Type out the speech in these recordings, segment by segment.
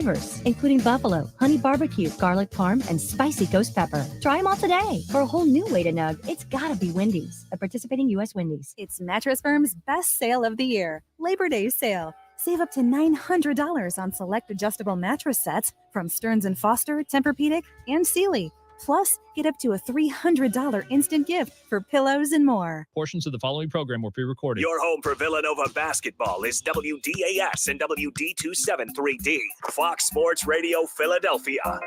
flavors, including buffalo, honey barbecue, garlic parm, and spicy ghost pepper. Try them all today. For a whole new way to nug, it's gotta be Wendy's, a participating U.S. Wendy's. It's Mattress Firm's best sale of the year, Labor Day sale. Save up to $900 on select adjustable mattress sets from Stearns & Foster, Tempur-Pedic, and Sealy. Plus, get up to a $300 instant gift for pillows and more. Portions of the following program were pre-recorded. Your home for Villanova basketball is WDAS and WD273D, Fox Sports Radio Philadelphia.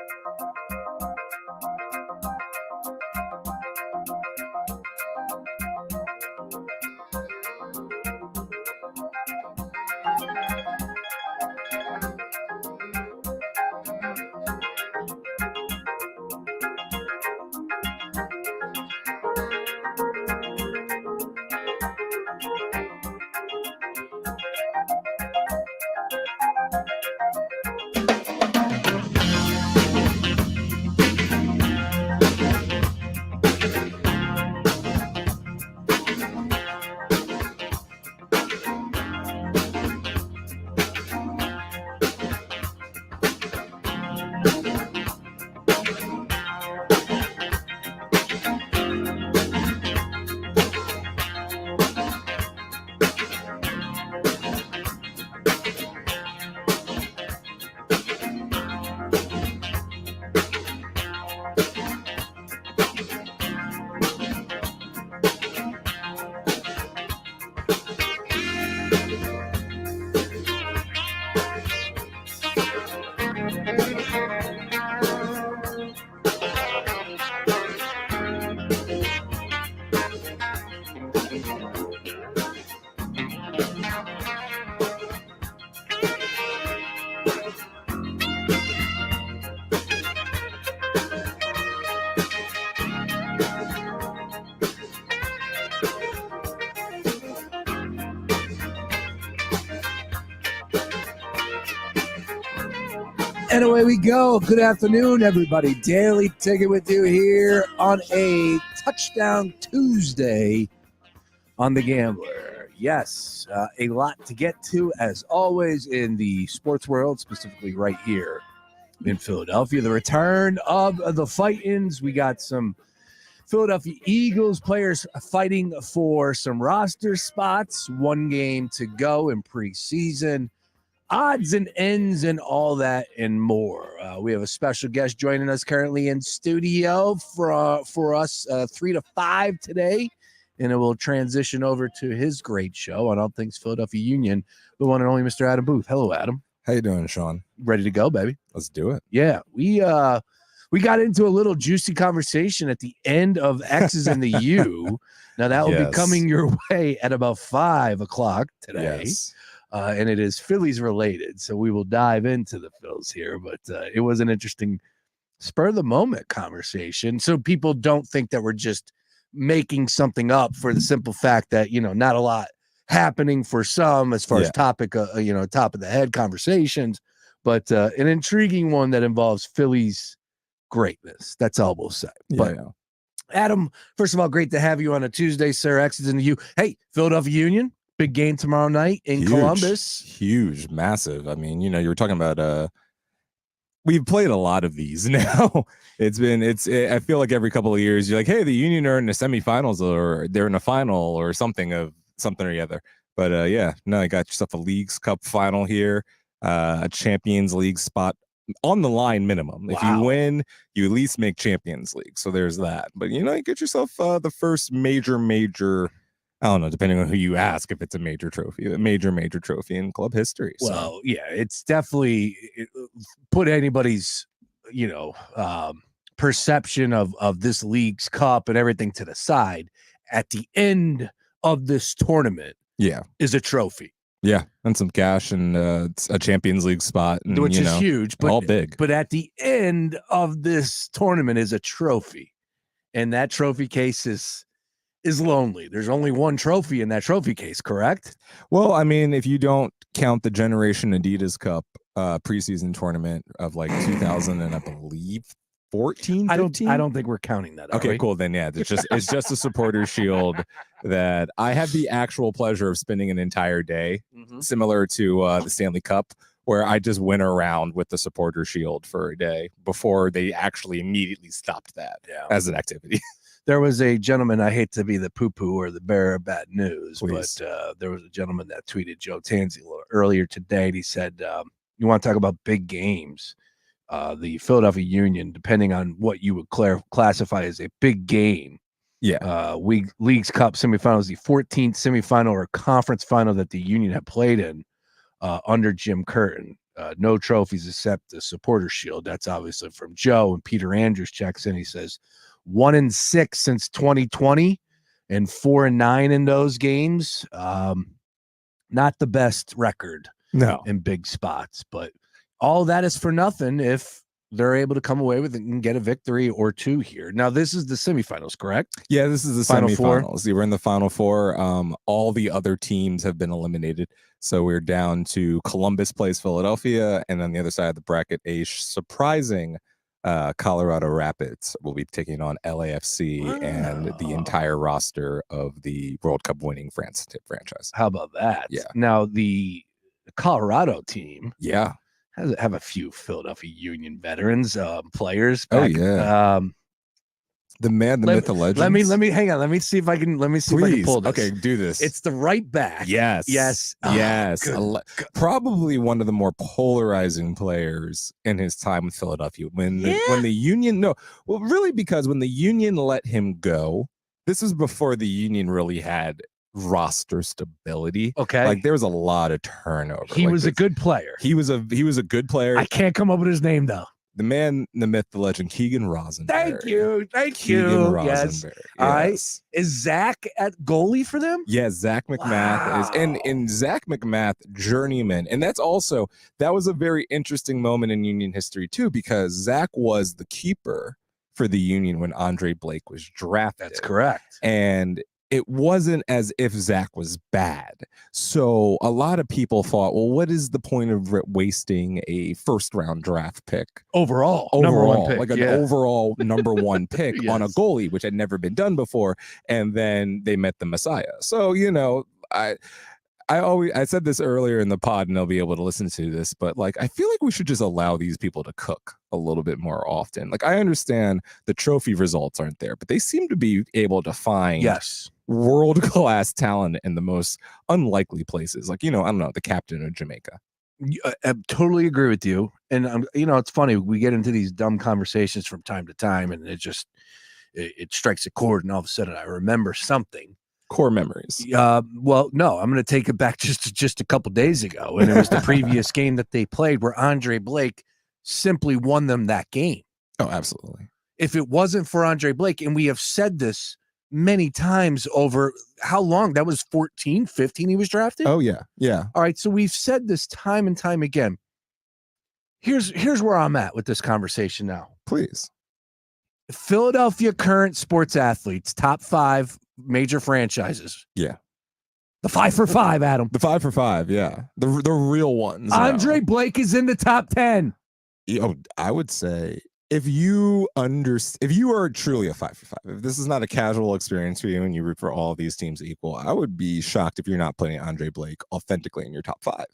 And away we go. Good afternoon, everybody. Daily Ticket with you here on a Touchdown Tuesday on The Gambler. Yes, a lot to get to, as always, in the sports world, specifically right here in Philadelphia. The return of the fight-ins. We got some Philadelphia Eagles players fighting for some roster spots. One game to go in preseason. Odds and ends and all that and more. We have a special guest joining us currently in studio for us 3 to 5 today, and it will transition over to his great show on all things Philadelphia Union, the one and only Mr. Adam Booth. Hello, Adam. How you doing, Sean? Ready to go, baby? Let's do it. Yeah, we got into a little juicy conversation at the end of X's and the U. Now that will be coming your way at about 5 o'clock today. Yes. And it is Phillies related, so we will dive into the Phils here. But it was an interesting spur of the moment conversation, so people don't think that we're just making something up for the simple fact that not a lot happening for some as far as top of the head conversations, but an intriguing one that involves Phillies greatness. That's all we'll say. But Adam, first of all, great to have you on a Tuesday, sir. X's and the U. Hey, Philadelphia Union. Big game tomorrow night in Columbus. Huge, massive. I mean, you were talking about we've played a lot of these now. I feel like every couple of years you're like, hey, the Union are in the semifinals or they're in a final or something or the other. But now you got yourself a Leagues Cup final here, a Champions League spot on the line minimum. Wow. If you win, you at least make Champions League. So there's that. But you get yourself the first major I don't know, depending on who you ask, if it's a major trophy in club history. So. Well, yeah, it's definitely put anybody's, perception of this League's Cup and everything to the side. At the end of this tournament, is a trophy. Yeah, and some cash and a Champions League spot, and, which is huge, but all big. But at the end of this tournament is a trophy, and that trophy case is lonely. There's only one trophy in that trophy case, correct? Well, I mean, if you don't count the Generation Adidas Cup preseason tournament of like 2000 and I believe 14, 15? I don't think we're counting that. Okay, cool. Then it's just a supporter shield that I have the actual pleasure of spending an entire day, similar to the Stanley Cup, where I just went around with the supporter shield for a day before they actually immediately stopped that as an activity. There was a gentleman, I hate to be the poo-poo or the bearer of bad news, Please. but there was a gentleman that tweeted Joe Tanzi a little earlier today, and he said, you want to talk about big games. The Philadelphia Union, depending on what you would classify as a big game, League's Cup semifinal is the 14th semifinal or conference final that the Union had played in under Jim Curtin. No trophies except the supporter shield. That's obviously from Joe. And Peter Andrews checks in. He says 1-6 since 2020 and 4-9 in those games. Not the best record in big spots, but all that is for nothing if they're able to come away with it and get a victory or two here. Now, this is the semifinals, correct? Yeah, this is the Final semifinals. We're in the Final Four. All the other teams have been eliminated. So we're down to Columbus plays Philadelphia, and on the other side of the bracket, a surprising Colorado Rapids will be taking on LAFC and the entire roster of the World Cup winning franchise. How about that? Yeah. Now, the Colorado team have a few Philadelphia Union veterans, players. Back. The man, the myth, the legend. Let me hang on. Let me see if I can pull this. Okay, do this. It's the right back. Yes. Oh, probably one of the more polarizing players in his time with Philadelphia. When the Union, really because when the Union let him go, this was before the Union really had roster stability. Okay, like there was a lot of turnover. He was a good player. He was a good player. I can't come up with his name though. The man, the myth, the legend, Keegan Rosenberg. Thank you. Keegan Rosenberg. Yes. All right. Is Zach at goalie for them? Yeah, Zach McMath is, and Zach McMath, journeyman, and that was a very interesting moment in Union history too, because Zach was the keeper for the Union when Andre Blake was drafted. That's correct. And it wasn't as if Zach was bad. So a lot of people thought, well, what is the point of wasting a first-round draft pick? Overall number one pick, like an overall number one pick on a goalie, which had never been done before. And then they met the Messiah. So, I said this earlier in the pod, and they'll be able to listen to this, but like I feel like we should just allow these people to cook a little bit more often. Like I understand the trophy results aren't there, but they seem to be able to find world-class talent in the most unlikely places. Like, I don't know, the captain of Jamaica. I totally agree with you. And it's funny, we get into these dumb conversations from time to time, and it strikes a chord, and all of a sudden I remember something. Core memories. Well, no, I'm going to take it back just a couple days ago, and it was the previous game that they played where Andre Blake simply won them that game. Oh, absolutely. If it wasn't for Andre Blake, and we have said this many times over how long, that was 14, 15 he was drafted? Oh, yeah. Yeah. All right, so we've said this time and time again. Here's where I'm at with this conversation now. Please. Philadelphia current sports athletes, top 5 major franchises. Yeah. The 5 for 5, Adam. The 5 for 5, yeah. The real ones. Andre Blake is in the top 10. I would say if you are truly a 5 for 5, if this is not a casual experience for you and you root for all of these teams equal, I would be shocked if you're not putting Andre Blake authentically in your top 5.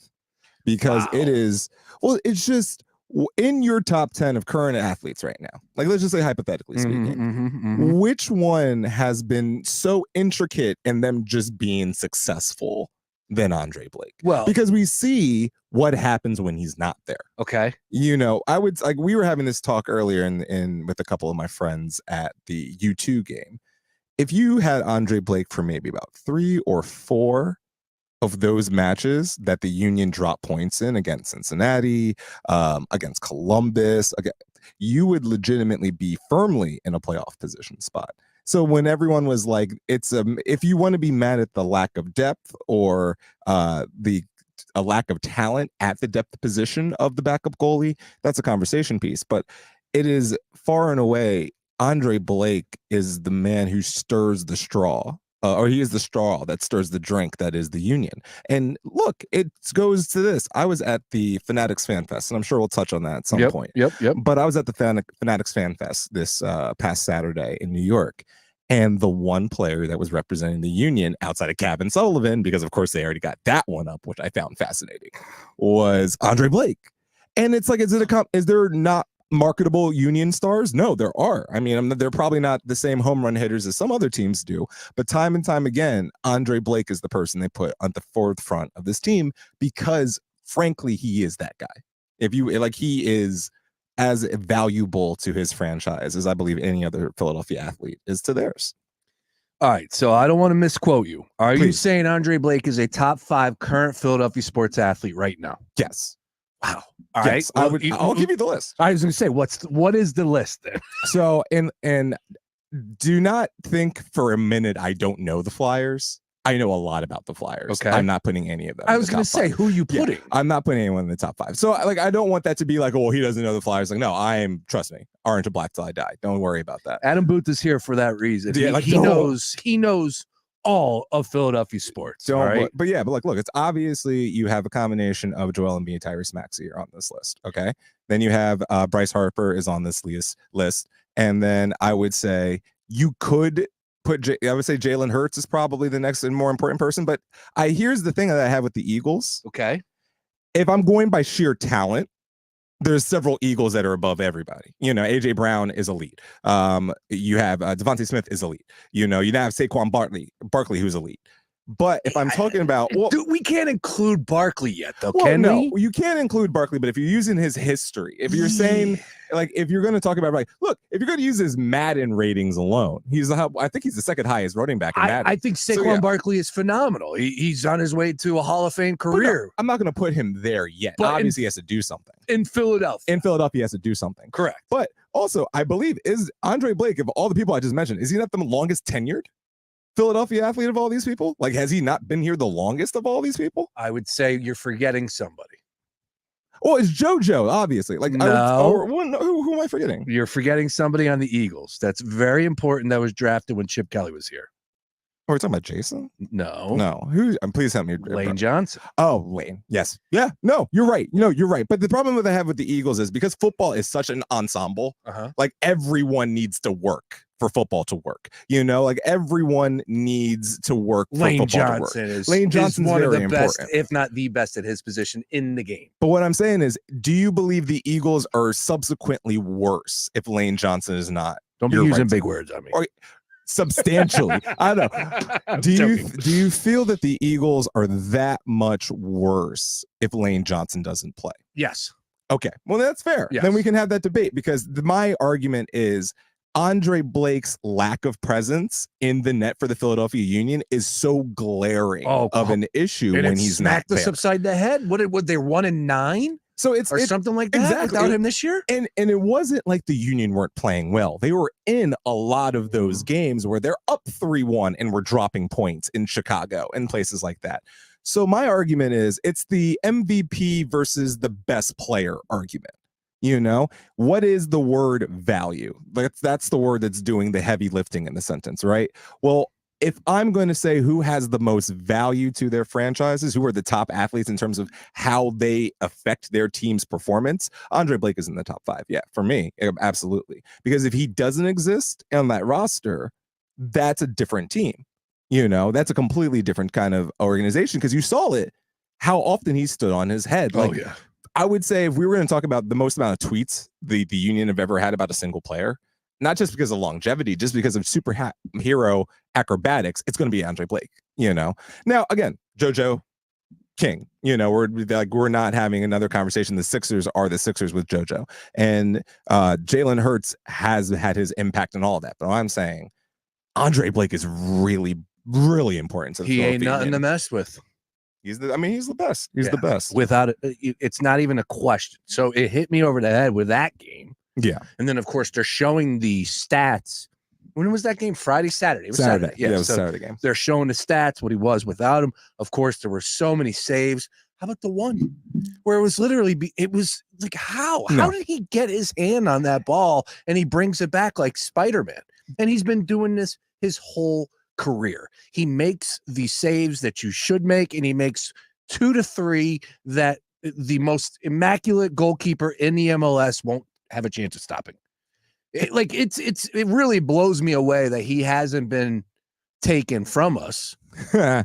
Because it's just in your top 10 of current athletes right now, like let's just say hypothetically speaking, which one has been so intricate in them just being successful than Andre Blake? Well, because we see what happens when he's not there. Okay. I would like, we were having this talk earlier in with a couple of my friends at the U2 game. If you had Andre Blake for maybe about 3 or 4 of those matches that the Union dropped points in against Cincinnati, against Columbus, you would legitimately be firmly in a playoff position spot. So when everyone was like, if you want to be mad at the lack of depth or a lack of talent at the depth position of the backup goalie, that's a conversation piece. But it is far and away, Andre Blake is the man who stirs the straw. Or he is the straw that stirs the drink that is the Union. And look, it goes to this. I was at the Fanatics Fan Fest, and I'm sure we'll touch on that at some point. Yep. But I was at the Fanatics Fan Fest this past Saturday in New York. And the one player that was representing the Union outside of Kevin Sullivan, because of course they already got that one up, which I found fascinating, was Andre Blake. And it's like, is there not marketable Union stars? No, there are. I mean, they're probably not the same home run hitters as some other teams do, but time and time again, Andre Blake is the person they put on the forefront of this team because, frankly, he is that guy. If you like, he is as valuable to his franchise as I believe any other Philadelphia athlete is to theirs. All right, so I don't want to misquote you. Are you Please. saying Andre Blake is a top 5 current Philadelphia sports athlete right now? Yes. Wow. All Yes, right. I'll give you the list. I was going to say, what is the list then? So, and do not think for a minute I don't know the Flyers. I know a lot about the Flyers. Okay. I'm not putting any of them. I was going to say, who you putting? Yeah, I'm not putting anyone in the top 5. So, like, I don't want that to be like, oh, he doesn't know the Flyers. Like, no, trust me, orange and black till I die. Don't worry about that. Adam Booth is here for that reason. Yeah, he knows all of Philadelphia sports. So, all right? but look, it's obviously you have a combination of Joel Embiid, Tyrese Maxey are on this list. Okay. Then you have Bryce Harper is on this list. And then I would say you could I would say Jalen Hurts is probably the next and more important person. But here's the thing that I have with the Eagles. Okay. If I'm going by sheer talent, there's several Eagles that are above everybody. You know, AJ Brown is elite. You have Devontae Smith is elite. You now have Saquon Barkley, who's elite. But if I'm talking about, dude, we can't include Barkley yet, though. No, you can't include Barkley. But if you're using his history, if you're saying, like, if you're going to talk about, like, look, if you're going to use his Madden ratings alone, I think he's the second highest running back in Madden. I think Saquon Barkley is phenomenal. He's on his way to a Hall of Fame career. No, I'm not going to put him there yet. But obviously, he has to do something in Philadelphia. He has to do something. Correct. But also, I believe is Andre Blake, of all the people I just mentioned, is he not the longest tenured Philadelphia athlete of all these people? Like, has he not been here the longest of all these people? I would say you're forgetting somebody. Oh, it's JoJo, obviously. Like, no. Who am I forgetting? You're forgetting somebody on the Eagles. That's very important. That was drafted when Chip Kelly was here. Oh, we're talking about Jason? No. Who? Please help me. Lane Johnson. Oh, Lane. Yes. Yeah. No, you're right. No, you're right. But the problem that I have with the Eagles is because football is such an ensemble. Like, everyone needs to work for football to work. You know, like, everyone needs to work for Lane football Johnson to work. is Lane Johnson is one of the best, important, if not the best, at his position in the game. But what I'm saying is, do you believe the Eagles are subsequently worse if Lane Johnson is not? Don't be using big words on me. Or substantially. I don't know. Do you feel that the Eagles are that much worse if Lane Johnson doesn't play? Yes. Okay. Well, that's fair. Yes. Then we can have that debate because my argument is Andre Blake's lack of presence in the net for the Philadelphia Union is so glaring of an issue when he's not there. Smacked us upside the head. What they 1-9? So it's something like that without him this year. And it wasn't like the Union weren't playing well. They were in a lot of those games where they're up 3-1 and we're dropping points in Chicago and places like that. So my argument is it's the MVP versus the best player argument. You know, what is the word value? That's the word that's doing the heavy lifting in the sentence, right? Well, if I'm going to say who has the most value to their franchises, who are the top athletes in terms of how they affect their team's performance, Andre Blake is in the top 5. Yeah, for me, absolutely. Because if he doesn't exist on that roster, that's a different team. You know, that's a completely different kind of organization because you saw it, how often he stood on his head. Like, yeah. I would say if we were going to talk about the most amount of tweets the Union have ever had about a single player, not just because of longevity, just because of superhero acrobatics, it's going to be Andre Blake, you know? Now, again, JoJo King, you know, we're not having another conversation. The Sixers are the Sixers with JoJo. And Jalen Hurts has had his impact in all of that. But I'm saying Andre Blake is really, really important to the He ain't Philadelphia nothing Union. to mess with. He's the best. He's the best. Without it, it's not even a question. So it hit me over the head with that game. Yeah. And then, of course, they're showing the stats. When was that game? Friday, Saturday? It was Saturday. Yeah, it was a Saturday game. They're showing the stats, what he was without him. Of course, there were so many saves. How about the one where it was literally, it was like, how did he get his hand on that ball and he brings it back like Spider-Man? And he's been doing this his whole career. He makes the saves that you should make, and he makes 2 to 3 that the most immaculate goalkeeper in the MLS won't have a chance of stopping. It really blows me away that he hasn't been taken from us. To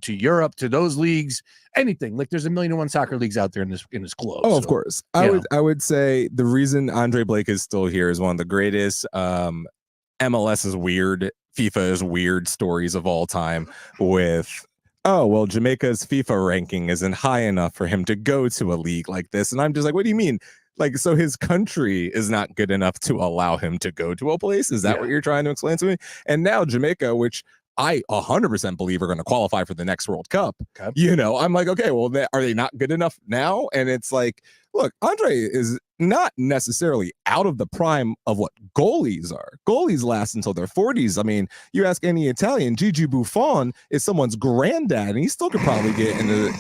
Europe, to those leagues, anything. Like there's 1,000,001 soccer leagues out there in this globe. Of course. I would say the reason Andre Blake is still here is one of the greatest MLS is weird, FIFA is weird stories of all time with Jamaica's FIFA ranking isn't high enough for him to go to a league like this. And I'm just like, what do you mean? Like, so his country is not good enough to allow him to go to a place? Is that what you're trying to explain to me? And now Jamaica, which I 100% believe are going to qualify for the next World Cup. Okay. I'm like, okay, well, are they not good enough now? And it's like, look, Andre is not necessarily out of the prime of what goalies are. Goalies last until their 40s. I mean, you ask any Italian, Gigi Buffon is someone's granddad, and he still could probably get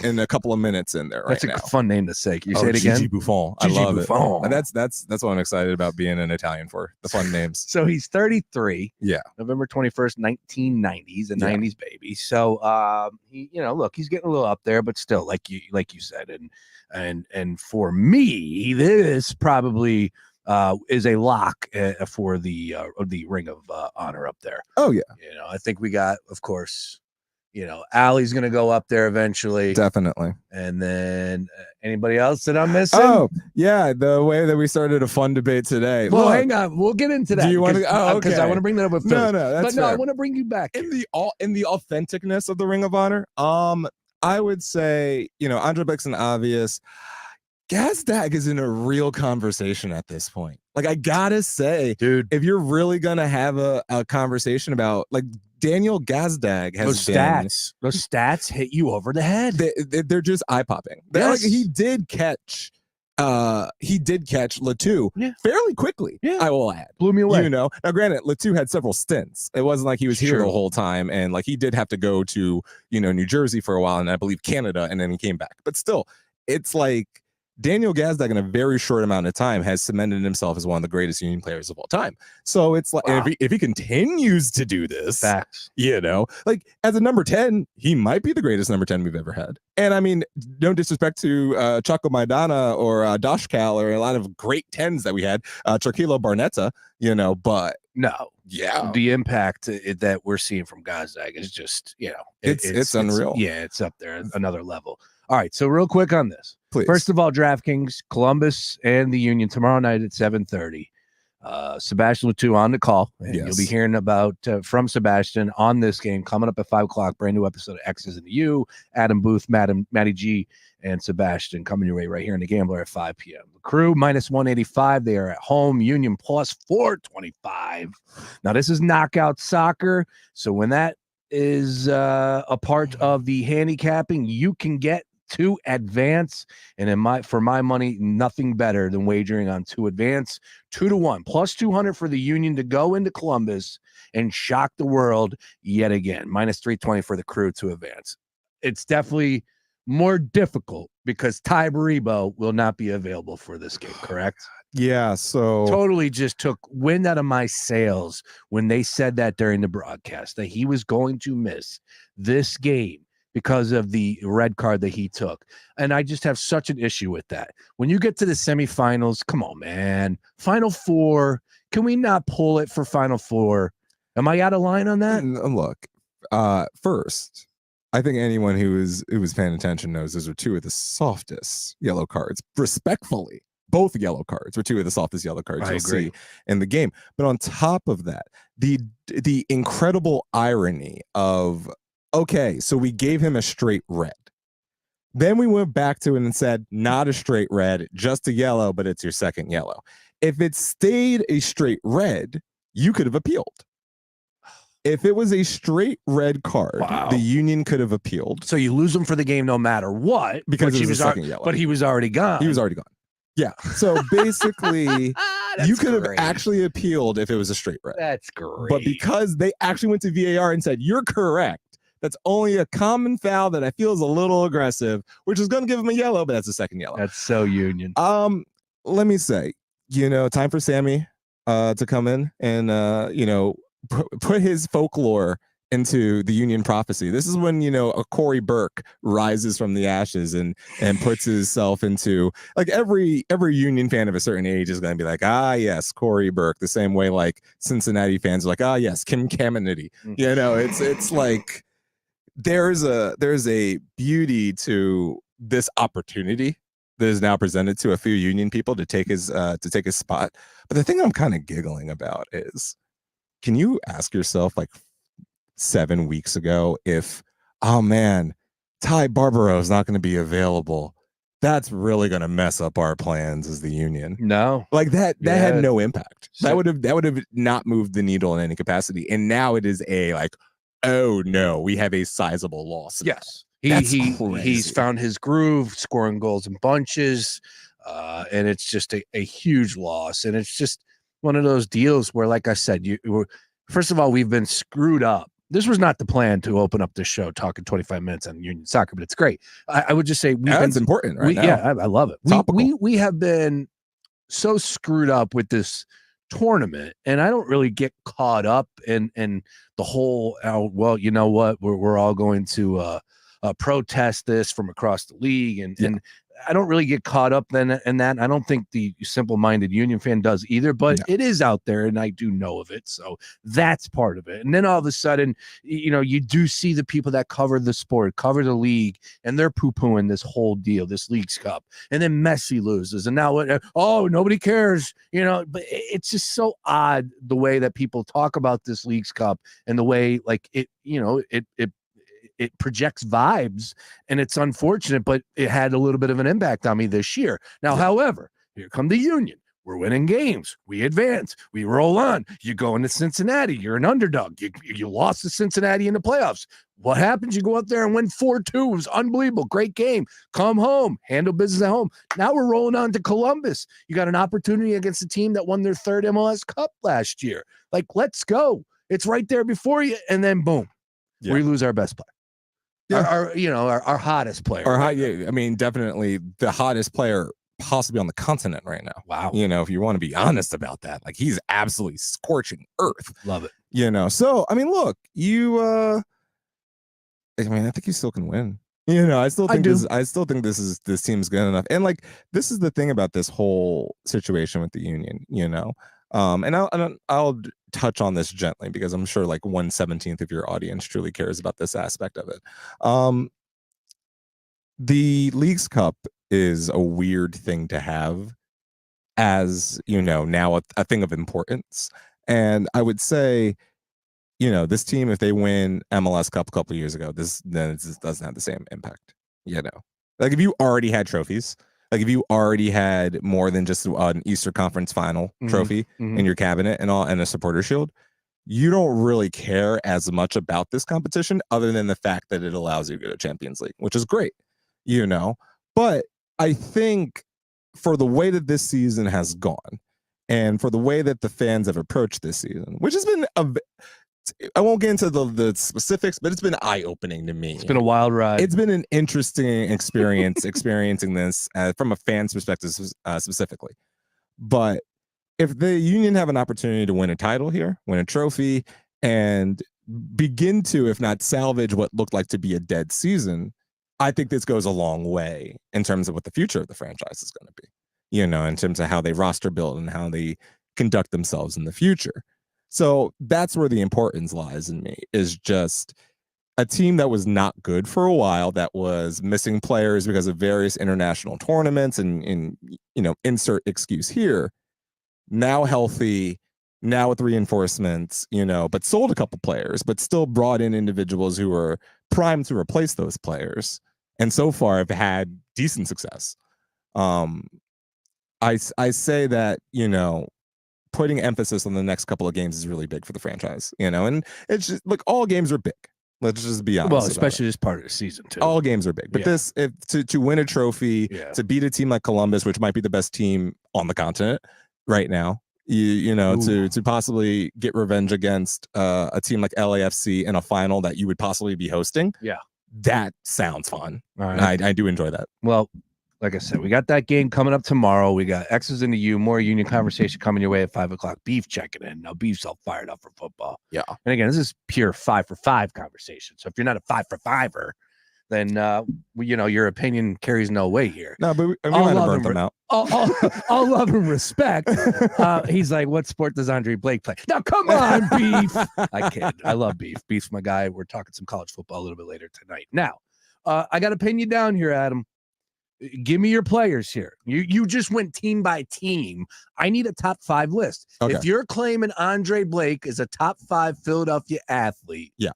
in a couple of minutes in there right now. That's a fun name to say. Can you say it again? Gigi Buffon. Gigi I love Buffon. it. And that's what I'm excited about being an Italian for, the fun names. So he's 33. Yeah. November 21st, 1990s, a 90s baby. So he's getting a little up there, but still, like you said, and for me, this probably is a lock for the Ring of Honor up there. Oh yeah, I think we got, of course, Allie's gonna go up there eventually, definitely. And then anybody else that I'm missing? Oh yeah, the way that we started a fun debate today. Well, hang on, we'll get into that. Do you want to? Oh, okay. Because I want to bring that up with Phillies. No, that's fair. I want to bring you back in the authenticness of the Ring of Honor. I would say, Andre Blake's an obvious. Gazdag is in a real conversation at this point. Like, I gotta say, dude, if you're really gonna have a conversation about, like, Daniel Gazdag has those stats hit you over the head. They're just eye popping. Yes. Like, he did catch Latu fairly quickly. Yeah. I will add, blew me away. Now granted, Latu had several stints. It wasn't like he was here the whole time, and like he did have to go to New Jersey for a while, and I believe Canada, and then he came back. But still, it's like Daniel Gazdag in a very short amount of time has cemented himself as one of the greatest Union players of all time. So it's like, wow. if he continues to do this, facts, like as a number 10, he might be the greatest number 10 we've ever had. And I mean, no disrespect to Chaco Maidana or Dashkal or a lot of great 10s that we had, Charquilo Barnetta, but no. Yeah, the impact that we're seeing from Gazdag is just, it's unreal. It's up there, another level. All right, so real quick on this. Please. First of all, DraftKings, Columbus, and the Union tomorrow night at 7:30. Sebastian Latu on the call. And you'll be hearing about from Sebastian on this game coming up at 5 o'clock. Brand new episode of X's and the U. Adam Booth, Matty G, and Sebastian coming your way right here in the Gambler at 5 p.m. The Crew minus 185. They are at home. Union plus 425. Now, this is knockout soccer. So when that is a part of the handicapping, you can get to advance, and for my money, nothing better than wagering on to advance 2-1 plus 200 for the Union to go into Columbus and shock the world yet again. Minus 320 for the Crew to advance. It's definitely more difficult because Ty Baribo will not be available for this game, correct? Yeah, so totally just took wind out of my sails when they said that during the broadcast that he was going to miss this game because of the red card that he took. And I just have such an issue with that. When you get to the semifinals, come on, man. Final Four, can we not pull it for Final Four? Am I out of line on that? Look, first, I think anyone who was paying attention knows those are two of the softest yellow cards, respectfully. Both yellow cards were two of the softest yellow cards you'll see in the game. But on top of that, the incredible irony of, okay, so we gave him a straight red. Then we went back to it and said, not a straight red, just a yellow, but it's your second yellow. If it stayed a straight red, you could have appealed. If it was a straight red card, the Union could have appealed. So you lose him for the game no matter what. Because he was second yellow. But he was already gone. He was already gone. Yeah. So basically, you could have actually appealed if it was a straight red. That's great. But because they actually went to VAR and said, you're correct, that's only a common foul that I feel is a little aggressive, which is going to give him a yellow, but that's a second yellow. That's so Union. Let me say, time for Sammy to come in and, put his folklore into the Union prophecy. This is when, a Corey Burke rises from the ashes and puts himself into, like, every Union fan of a certain age is going to be like, yes, Corey Burke, the same way like Cincinnati fans are like, yes, Kim Caminiti. It's like there's a beauty to this opportunity that is now presented to a few Union people to take his spot. But the thing I'm kind of giggling about is, can you ask yourself, like, 7 weeks ago, if, oh man, Ty Barbaro is not going to be available, that's really going to mess up our plans as the Union. No, like that had no impact. That would have not moved the needle in any capacity. And now it is a, like, oh no, we have a sizable loss. Yes, he's found his groove, scoring goals in bunches, and it's just a huge loss. And it's just one of those deals where, like I said, first of all, we've been screwed up. This was not the plan to open up this show talking 25 minutes on Union soccer, but it's great. I would just say it's important right now. Yeah, I love it. We have been so screwed up with this tournament, and I don't really get caught up in the whole, well, you know what, we're all going to protest this from across the league, and I don't really get caught up in that. I don't think the simple-minded Union fan does either, but it is out there, and I do know of it, so that's part of it. And then all of a sudden, you do see the people that cover the sport, cover the league, and they're poo-pooing this whole deal, this Leagues Cup. And then Messi loses, and now nobody cares, But it's just so odd the way that people talk about this Leagues Cup and the way, like, it projects vibes, and it's unfortunate, but it had a little bit of an impact on me this year. Now, however, here come the Union. We're winning games. We advance. We roll on. You go into Cincinnati. You're an underdog. You lost to Cincinnati in the playoffs. What happens? You go out there and win 4-2. It was unbelievable. Great game. Come home. Handle business at home. Now we're rolling on to Columbus. You got an opportunity against a team that won their 3rd MLS Cup last year. Like, let's go. It's right there before you, and then boom, we lose our best player. Our hottest player. I mean, definitely the hottest player possibly on the continent right now. Wow. If you want to be honest about that, like, he's absolutely scorching earth. Love it. So, I mean, look, I think you still can win. I still think this team's good enough. And, like, this is the thing about this whole situation with the Union, and I'll touch on this gently, because I'm sure, like, 1/17 of your audience truly cares about this aspect of it. The Leagues Cup is a weird thing to have as, now a thing of importance. And I would say, this team, if they win MLS Cup a couple of years ago, then it just doesn't have the same impact. Like, if you already had trophies, like, if you already had more than just an Easter Conference final trophy in your cabinet and a supporter shield, you don't really care as much about this competition, other than the fact that it allows you to go to Champions League, which is great, But I think for the way that this season has gone, and for the way that the fans have approached this season, which has been I won't get into the specifics, but it's been eye-opening to me. It's been a wild ride. It's been an interesting experience experiencing this from a fan's perspective specifically. But if the Union have an opportunity to win a title here, win a trophy, and begin to, if not salvage what looked like to be a dead season, I think this goes a long way in terms of what the future of the franchise is going to be, in terms of how they roster build and how they conduct themselves in the future. So that's where the importance lies in me, is just a team that was not good for a while, that was missing players because of various international tournaments and insert excuse here, now healthy, now with reinforcements, but sold a couple players, but still brought in individuals who were primed to replace those players, and so far have had decent success. I say that, putting emphasis on the next couple of games is really big for the franchise, and it's just, look, all games are big. Let's just be honest. Well, especially this part of the season too. All games are big, but to win a trophy, to beat a team like Columbus, which might be the best team on the continent right now, to possibly get revenge against a team like LAFC in a final that you would possibly be hosting. Yeah, that sounds fun. All right. I do enjoy that. Well, like I said, we got that game coming up tomorrow. We got X's into U, more Union conversation coming your way at 5 o'clock. Beef checking in. Now, Beef's all fired up for football. Yeah. And again, this is pure 5 for 5 conversation. So if you're not a 5 for 5er, then your opinion carries no weight here. No, but we might have burnt them out. All love and respect. He's like, what sport does Andre Blake play? Now, come on, Beef. I kid. I love Beef. Beef's my guy. We're talking some college football a little bit later tonight. Now, I got to pin you down here, Adam. Give me your players here. You just went team by team. I need a top 5 list. Okay. If you're claiming Andre Blake is a top 5 Philadelphia athlete, yeah.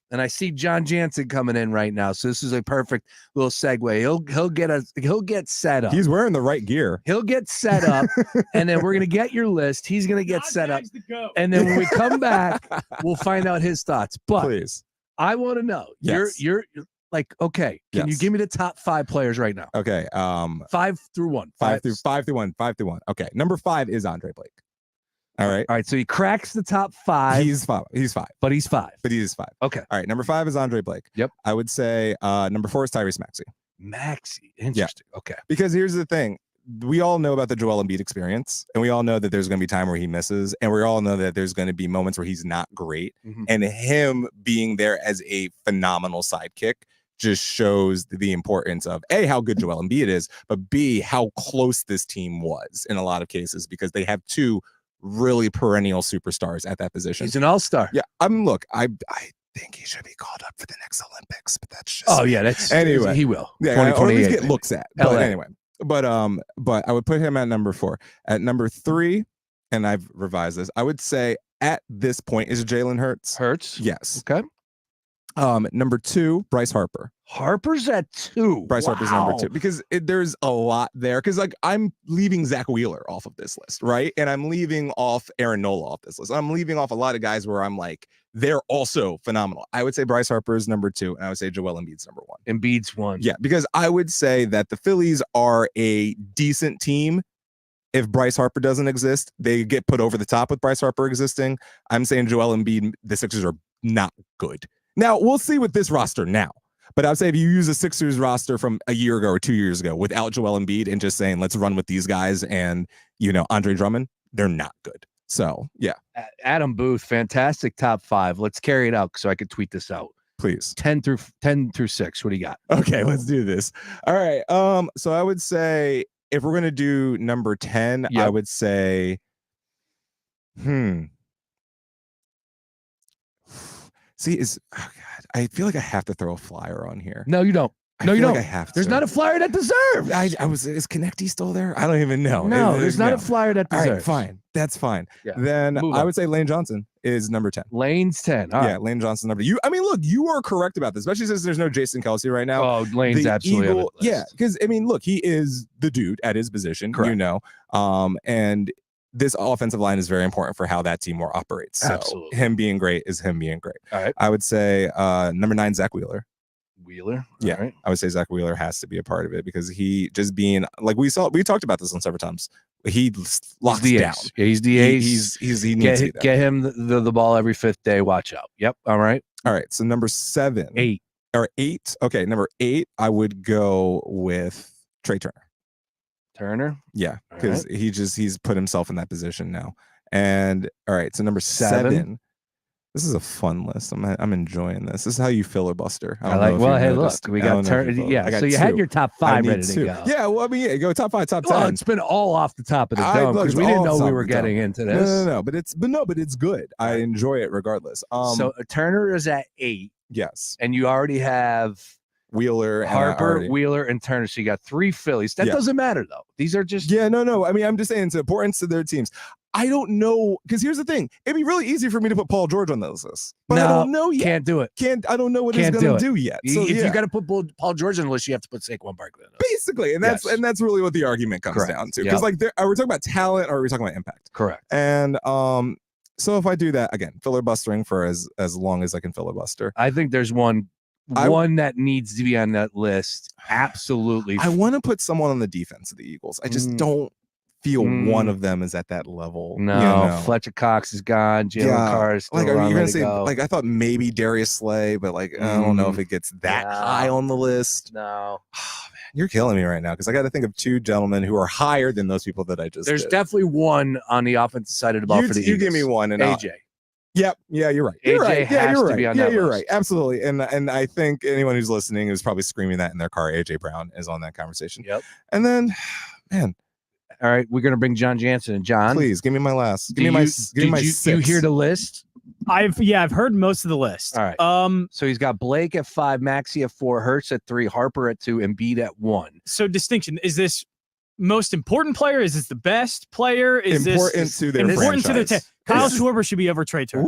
And I see John Jansen coming in right now, so this is a perfect little segue. He'll get set up. He's wearing the right gear. He'll get set up, and then we're gonna get your list. He's gonna get set up, and then when we come back, we'll find out his thoughts. But please, I want to know. Yes. You're like, okay, can you give me the top 5 players right now? Okay. 5 through 1. 5 through 1. 5 through 1. Okay. Number 5 is Andre Blake. All right. So he cracks the top 5. He's 5. But he's 5. But he is 5. Okay. All right. Number 5 is Andre Blake. Yep. I would say number 4 is Tyrese Maxey. Interesting. Yeah. Okay. Because here's the thing. We all know about the Joel Embiid experience, and we all know that there's going to be time where he misses, and we all know that there's going to be moments where he's not great. Mm-hmm. And him being there as a phenomenal sidekick just shows the importance of A, how good Joel Embiid is, but B, how close this team was in a lot of cases, because they have 2 really perennial superstars at that position. He's an all-star. Yeah. Look, I think he should be called up for the next Olympics, but that's just that's anyway. He will. Yeah, or at least get looks at. But anyway. But I would put him at number 4. At number 3, and I've revised this, I would say at this point is Jalen Hurts. Hurts? Yes. Okay. Number 2, Bryce Harper. Harper's at 2. Bryce Harper's number 2 because there's a lot there. Because like I'm leaving Zach Wheeler off of this list, right? And I'm leaving off Aaron Nola off this list. I'm leaving off a lot of guys where I'm like, they're also phenomenal. I would say Bryce Harper is number 2, and I would say Joel Embiid's number 1. Embiid's 1. Yeah, because I would say that the Phillies are a decent team. If Bryce Harper doesn't exist, they get put over the top with Bryce Harper existing. I'm saying Joel Embiid, the Sixers are not good. Now, we'll see with this roster now. But I would say if you use a Sixers roster from a year ago or 2 years ago without Joel Embiid and just saying, let's run with these guys and, Andre Drummond, they're not good. So, yeah. Adam Booth, fantastic top 5. Let's carry it out so I could tweet this out. Please. 10 through 6. What do you got? Okay, let's do this. All right. So I would say if we're going to do number 10, I would say, See, oh God, I feel like I have to throw a flyer on here. No, you don't. No, you don't. Like I have to. There's not a flyer that deserves. Is Konechny still there? I don't even know. No, there's not a flyer that deserves. All right, fine. That's fine. Yeah. Then I would say Lane Johnson is number 10. Lane's 10. All right. Lane Johnson number. Look, you are correct about this, especially since there's no Jason Kelsey right now. Oh, Lane's absolutely. Yeah, because look, he is the dude at his position. Correct. And this offensive line is very important for how that team operates. So absolutely. Him being great is him being great. All right. I would say number 9, Zach Wheeler. Yeah. Right. I would say Zach Wheeler has to be a part of it because he just being like we talked about this on several times. He locks down. Yeah, he's the ace. He needs to get him the ball every 5th day. Watch out. Yep. All right. So number 7. 8. Or 8. Okay, number 8, I would go with Trey Turner. Yeah, because he's put himself in that position now. And all right, so number 7. This is a fun list. I'm enjoying this. This is how you filibuster. We got Turner. Yeah, so you had your top 5 ready to go. Yeah, well, go top 5, top 10. It's been all off the top of the dome because we didn't know we were getting into this. No, but it's good. I enjoy it regardless. So Turner is at 8. Yes, and you already have Wheeler, Harper, Wheeler, and Turner. So you got 3 Phillies. That doesn't matter though. These are just no. I'm just saying it's importance to their teams. I don't know because here's the thing. It'd be really easy for me to put Paul George on those lists, but I don't know yet. Can't do it. I don't know what he's going to do yet. So if you got to put Paul George on the list, you have to put Saquon Barkley on the list. Basically, and that's really what the argument comes down to. Because are we talking about talent or are we talking about impact? Correct. And so if I do that again, filibustering for as long as I can filibuster. I think there's one that needs to be on that list. Absolutely. I want to put someone on the defense of the Eagles. I just don't feel one of them is at that level. No, Fletcher Cox is gone. Jalen Carr is still are you gonna say like I thought maybe Darius Slay, but I don't know if it gets that high on the list. No. Oh, man. You're killing me right now because I got to think of two gentlemen who are higher than those people that I just. There's did. definitely one on the offensive side of the ball for the You Eagles. give me one, and AJ. Yep. Yeah, you're right. You're AJ right. Yeah, has you're to right. be on Yeah, that you're list. right. Absolutely. And I think anyone who's listening is probably screaming that in their car. AJ Brown is on that conversation. Yep. And then, man. All right, we're gonna bring John Jansen. And John, please give me my last. Give me my six. You hear the list? I've heard most of the list. All right. So he's got Blake at 5, Maxey at 4, Hurts at 3, Harper at 2, and Embiid at 1. So distinction, is this most important player? Is this the best player? Is important this to their important franchise? to their Kyle Schwarber should be over Trey Turner.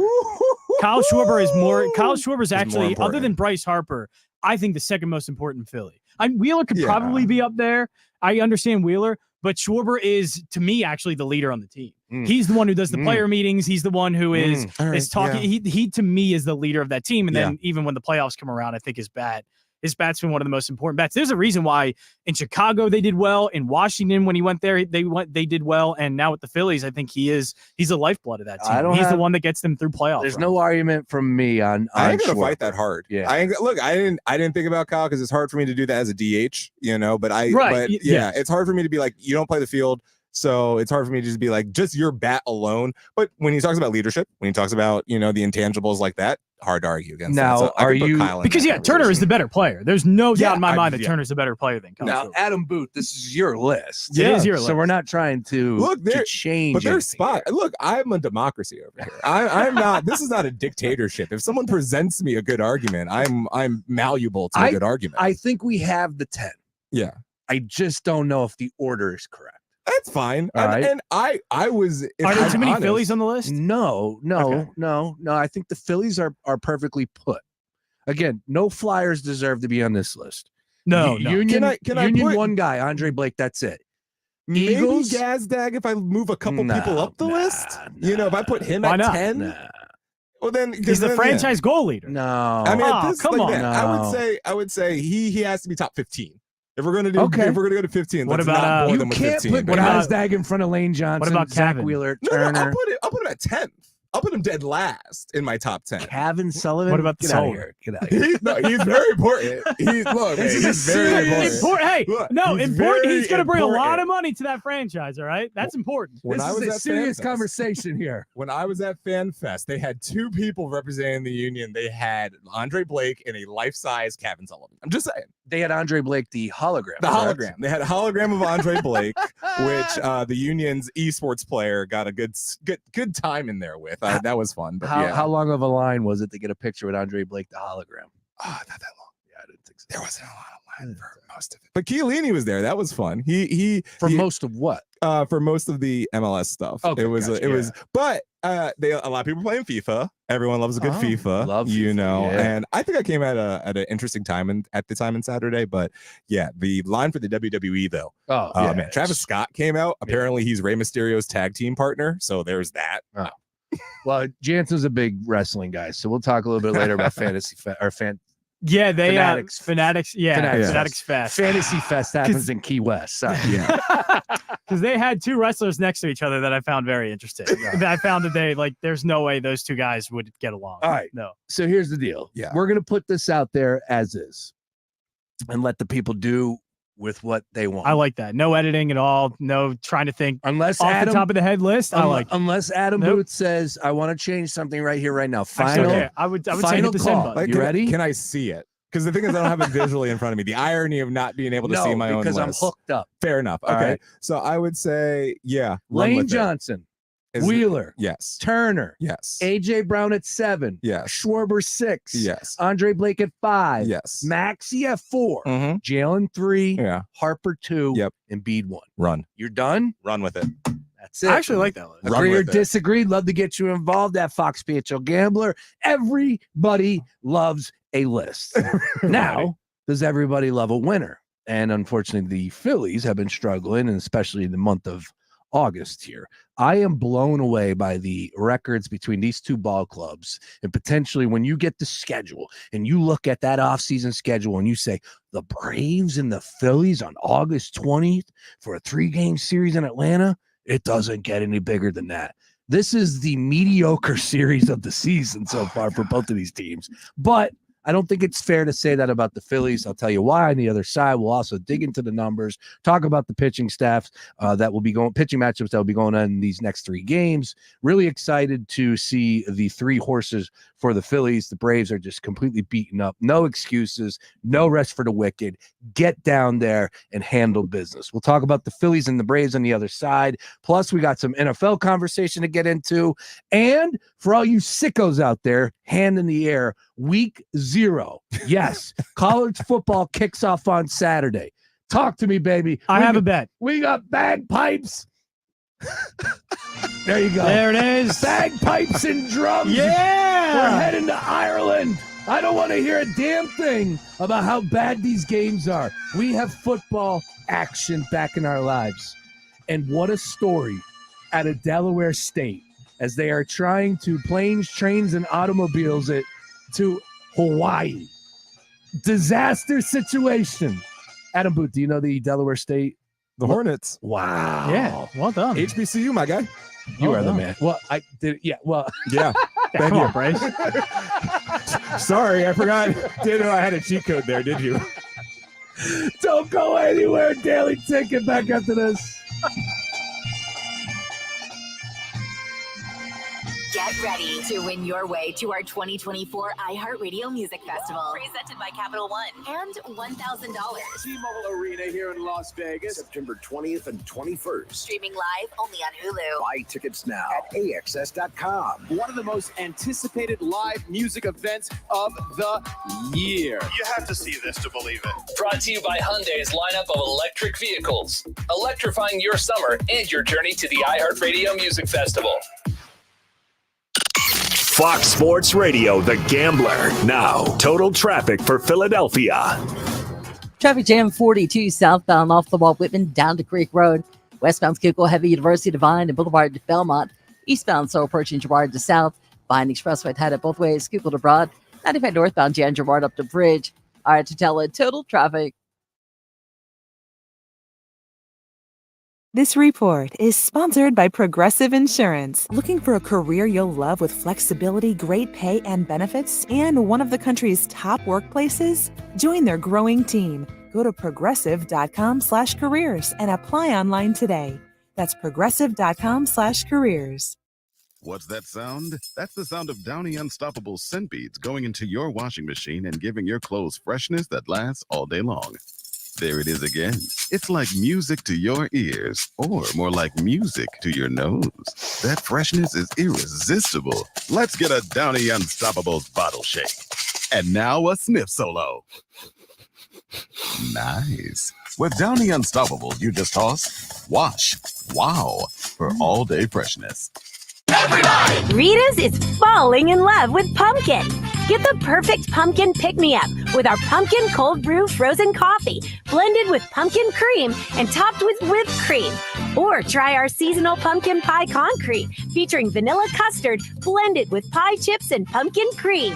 Kyle Schwarber is actually, other than Bryce Harper, I think the second most important in Philly. Wheeler could probably be up there. I understand Wheeler, but Schwarber is, to me, actually the leader on the team. He's the one who does the player meetings. He's the one who is talking. Yeah. He to me is the leader of that team. And then even when the playoffs come around, I think his bat's been one of the most important bats. There's a reason why in Chicago they did well. In Washington, when he went there, they did well. And now with the Phillies, I think he's the lifeblood of that team. He's the one that gets them through playoffs. There's no argument from me on I ain't gonna Schwarber. fight that hard. Yeah. I didn't think about Kyle because it's hard for me to do that as a DH, but it's hard for me to be like, you don't play the field. So it's hard for me to just be like, just your bat alone. But when he talks about leadership, when he talks about, the intangibles like that, hard to argue against. Now, so are you because Turner is the better player. There's no doubt in my mind that Turner's the better player than Kyle. Now, Adam Booth, this is your list. It is your list. So we're not trying to change. But there's spot. Look, I'm a democracy over here. I'm not. This is not a dictatorship. If someone presents me a good argument, I'm malleable to a good argument. I think we have the 10. Yeah. I just don't know if the order is correct. That's fine. All right. And I was. Are there too many Phillies on the list? No. I think the Phillies are perfectly put. Again, no Flyers deserve to be on this list. No. Union, I put one guy, Andre Blake. That's it. Maybe Eagles, Gazdag if I move a couple people up the list. If I put him at 10. Well, then he's the franchise goal leader. No, I mean, come on. No. I would say he has to be top 15. If we're gonna go to 15, what about more you than can't 15, put Gazdag in front of Lane Johnson? What about Zach Cavan? Wheeler, No, Turner? I'll put him at 10th. I'll put him dead last in my top 10. Cavan Sullivan. What about the Get out of Soul? here. Get out of here. He's very important. He's very important. Hey, important. He's going to bring a lot important. of money to that franchise. All right, that's important. When This is a serious conversation here. When I was at Fan Fest, they had two people representing the union. They had Andre Blake and a life-size Cavan Sullivan. I'm just saying. They had Andre Blake, the hologram. The hologram. They had a hologram of Andre Blake, which the union's esports player got a good time in there with. That was fun. But how long of a line was it to get a picture with Andre Blake, the hologram? Oh, not that long. Yeah, I didn't think so. There wasn't a lot of line for most of it. But Chiellini was there. That was fun. Most of what? For most of the MLS stuff. Okay, it was. But a lot of people playing FIFA. Everyone loves a good FIFA. Love FIFA, And I think I came at an interesting time at the time on Saturday. But yeah, the line for the WWE though. Man, Travis Scott came out. Apparently, he's Rey Mysterio's tag team partner. So there's that. Well, Jansen's a big wrestling guy, so we'll talk a little bit later about Fanatics Fest. Fantasy Fest happens in Key West. Sorry. Because they had two wrestlers next to each other that I found very interesting. I found that there's no way those two guys would get along. All right. No. So here's the deal. Yeah. We're going to put this out there as is and let the people do with what they want. I like that. No editing at all. No trying to think unless off the top of the head list. Unless Adam Booth says, I want to change something right here, right now. Final. I would say final hit the send call. button. You ready? Can I see it? Because the thing is, I don't have it visually in front of me. The irony of not being able to see my own list. because I'm hooked up. Fair enough. Okay. Right. So I would say, Lane Johnson, Wheeler, yes. Turner, Yes. AJ Brown at 7, Yes. Schwarber 6, Yes. Andre Blake at 5, Yes. Maxey at 4, Mm-hmm. Jalen 3, Yeah. Harper 2, Yep. and Embiid 1. Run. You're done? Run with it. That's it. I actually like that list. Run Agree or with it. disagree? Love to get you involved at Fox PHL Gambler. Everybody loves a list. Now, does everybody love a winner? And unfortunately, the Phillies have been struggling, and especially in the month of August here. I am blown away by the records between these two ball clubs. And potentially when you get the schedule and you look at that offseason schedule and you say the Braves and the Phillies on August 20th for a 3-game series in Atlanta, it doesn't get any bigger than that. This is the mediocre series of the season so far for both of these teams. But I don't think it's fair to say that about the Phillies. I'll tell you why. On the other side, we'll also dig into the numbers, talk about the pitching staffs that will be going, pitching matchups that will be going on in these next 3 games. Really excited to see the 3 horses for the Phillies. The Braves are just completely beaten up. No excuses, no rest for the wicked. Get down there and handle business. We'll talk about the Phillies and the Braves on the other side. Plus, we got some NFL conversation to get into. And for all you sickos out there, hand in the air, week 0. Yes, college football kicks off on Saturday. Talk to me, baby. I have a bet. We got bagpipes. There you go. There it is. Bagpipes and drums. Yeah. We're heading to Ireland. I don't want to hear a damn thing about how bad these games are. We have football action back in our lives. And what a story out of Delaware State as they are trying to planes, trains, and automobiles it to Hawaii. Disaster situation. Adam Booth, do you know the Delaware State? The Hornets. Wow. Yeah. Well done. HBCU, my guy. You are the man. Well, I did. Yeah. Well, Yeah. Come on, Bryce. Sorry, I forgot. Didn't know I had a cheat code there, did you? don't go anywhere. Daily Ticket back after this. Get ready to win your way to our 2024 iHeartRadio Music Festival, presented by Capital One, and $1,000. T-Mobile Arena here in Las Vegas, September 20th and 21st. Streaming live only on Hulu. Buy tickets now at AXS.com. One of the most anticipated live music events of the year. You have to see this to believe it. Brought to you by Hyundai's lineup of electric vehicles, electrifying your summer and your journey to the iHeartRadio Music Festival. Fox Sports Radio, The Gambler. Now, total traffic for Philadelphia. Traffic jam 42 southbound off the Walt Whitman down to Creek Road. Westbound Schuylkill Heavy University Divine and Boulevard to Belmont. Eastbound so approaching Girard to South. Vine Expressway headed both ways. Schuylkill to Broad. 95 northbound Jan Girard up to Bridge. All right, to tell it, total traffic. This report is sponsored by Progressive Insurance. Looking for a career you'll love with flexibility, great pay, and benefits, and one of the country's top workplaces? Join their growing team. Go to progressive.com/careers and apply online today. That's progressive.com/careers. What's that sound? That's the sound of Downy Unstoppable scent beads going into your washing machine and giving your clothes freshness that lasts all day long. There it is again. It's like music to your ears, or more like music to your nose. That freshness is irresistible. Let's get a Downy Unstoppables bottle shake. And now a sniff solo. Nice. With Downy Unstoppables, you just toss, wash, wow, for all-day freshness. Everybody! Rita's is falling in love with pumpkin. Get the perfect pumpkin pick-me-up with our pumpkin cold brew frozen coffee, blended with pumpkin cream and topped with whipped cream. Or try our seasonal pumpkin pie concrete, featuring vanilla custard blended with pie chips and pumpkin cream.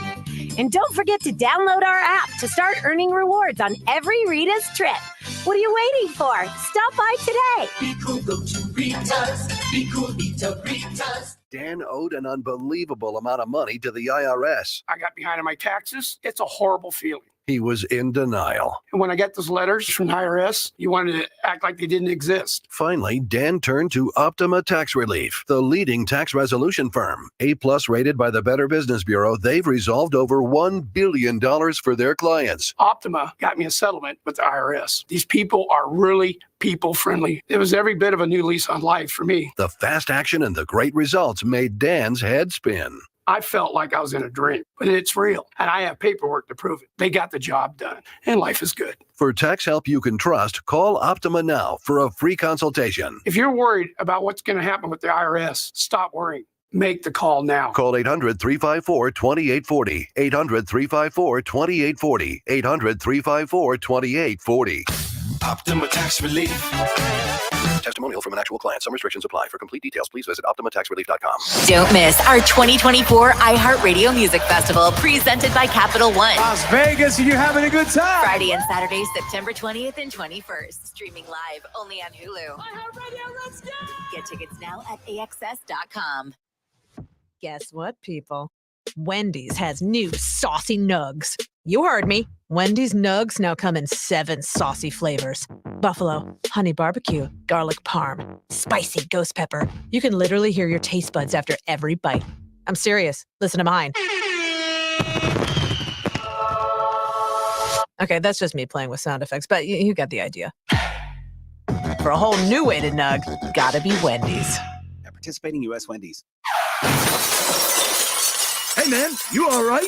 And don't forget to download our app to start earning rewards on every Rita's trip. What are you waiting for? Stop by today. Be cool, go to Rita's. Be cool, Rita's. Dan owed an unbelievable amount of money to the IRS. I got behind on my taxes. It's a horrible feeling. He was in denial. And when I got those letters from the IRS, you wanted to act like they didn't exist. Finally, Dan turned to Optima Tax Relief, the leading tax resolution firm. A-plus rated by the Better Business Bureau, they've resolved over $1 billion for their clients. Optima got me a settlement with the IRS. These people are really people-friendly. It was every bit of a new lease on life for me. The fast action and the great results made Dan's head spin. I felt like I was in a dream, but it's real. And I have paperwork to prove it. They got the job done, and life is good. For tax help you can trust, call Optima now for a free consultation. If you're worried about what's going to happen with the IRS, stop worrying. Make the call now. Call 800-354-2840. 800-354-2840. 800-354-2840. Optima Tax Relief. Testimonial from an actual client. Some restrictions apply. For complete details, please visit OptimaTaxRelief.com. Don't miss our 2024 iHeartRadio Music Festival, presented by Capital One. Las Vegas, and you're having a good time. Friday and Saturday, September 20th and 21st. Streaming live only on Hulu. iHeartRadio, let's go! Get tickets now at AXS.com. Guess what, people? Wendy's has new saucy nugs. You heard me. Wendy's Nugs now come in 7 saucy flavors. Buffalo, honey barbecue, garlic parm, spicy ghost pepper. You can literally hear your taste buds after every bite. I'm serious. Listen to mine. Okay, that's just me playing with sound effects, but you got the idea. For a whole new way to nug, gotta be Wendy's. At participating U.S. Wendy's. Hey, man, you all right?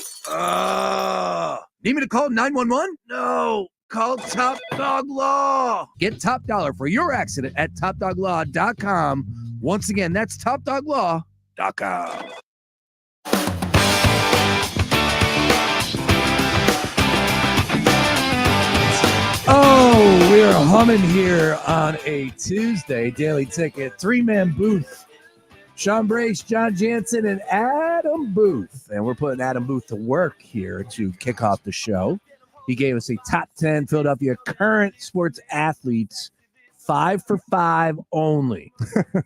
Need me to call 911? No, call Top Dog Law. Get top dollar for your accident at topdoglaw.com. Once again, that's topdoglaw.com. Oh, we're humming here on a Tuesday. Daily Ticket, 3-man booth. Sean Brace, John Jansen, and Adam Booth. And we're putting Adam Booth to work here to kick off the show. He gave us a top 10 Philadelphia current sports athletes, 5 for 5 only.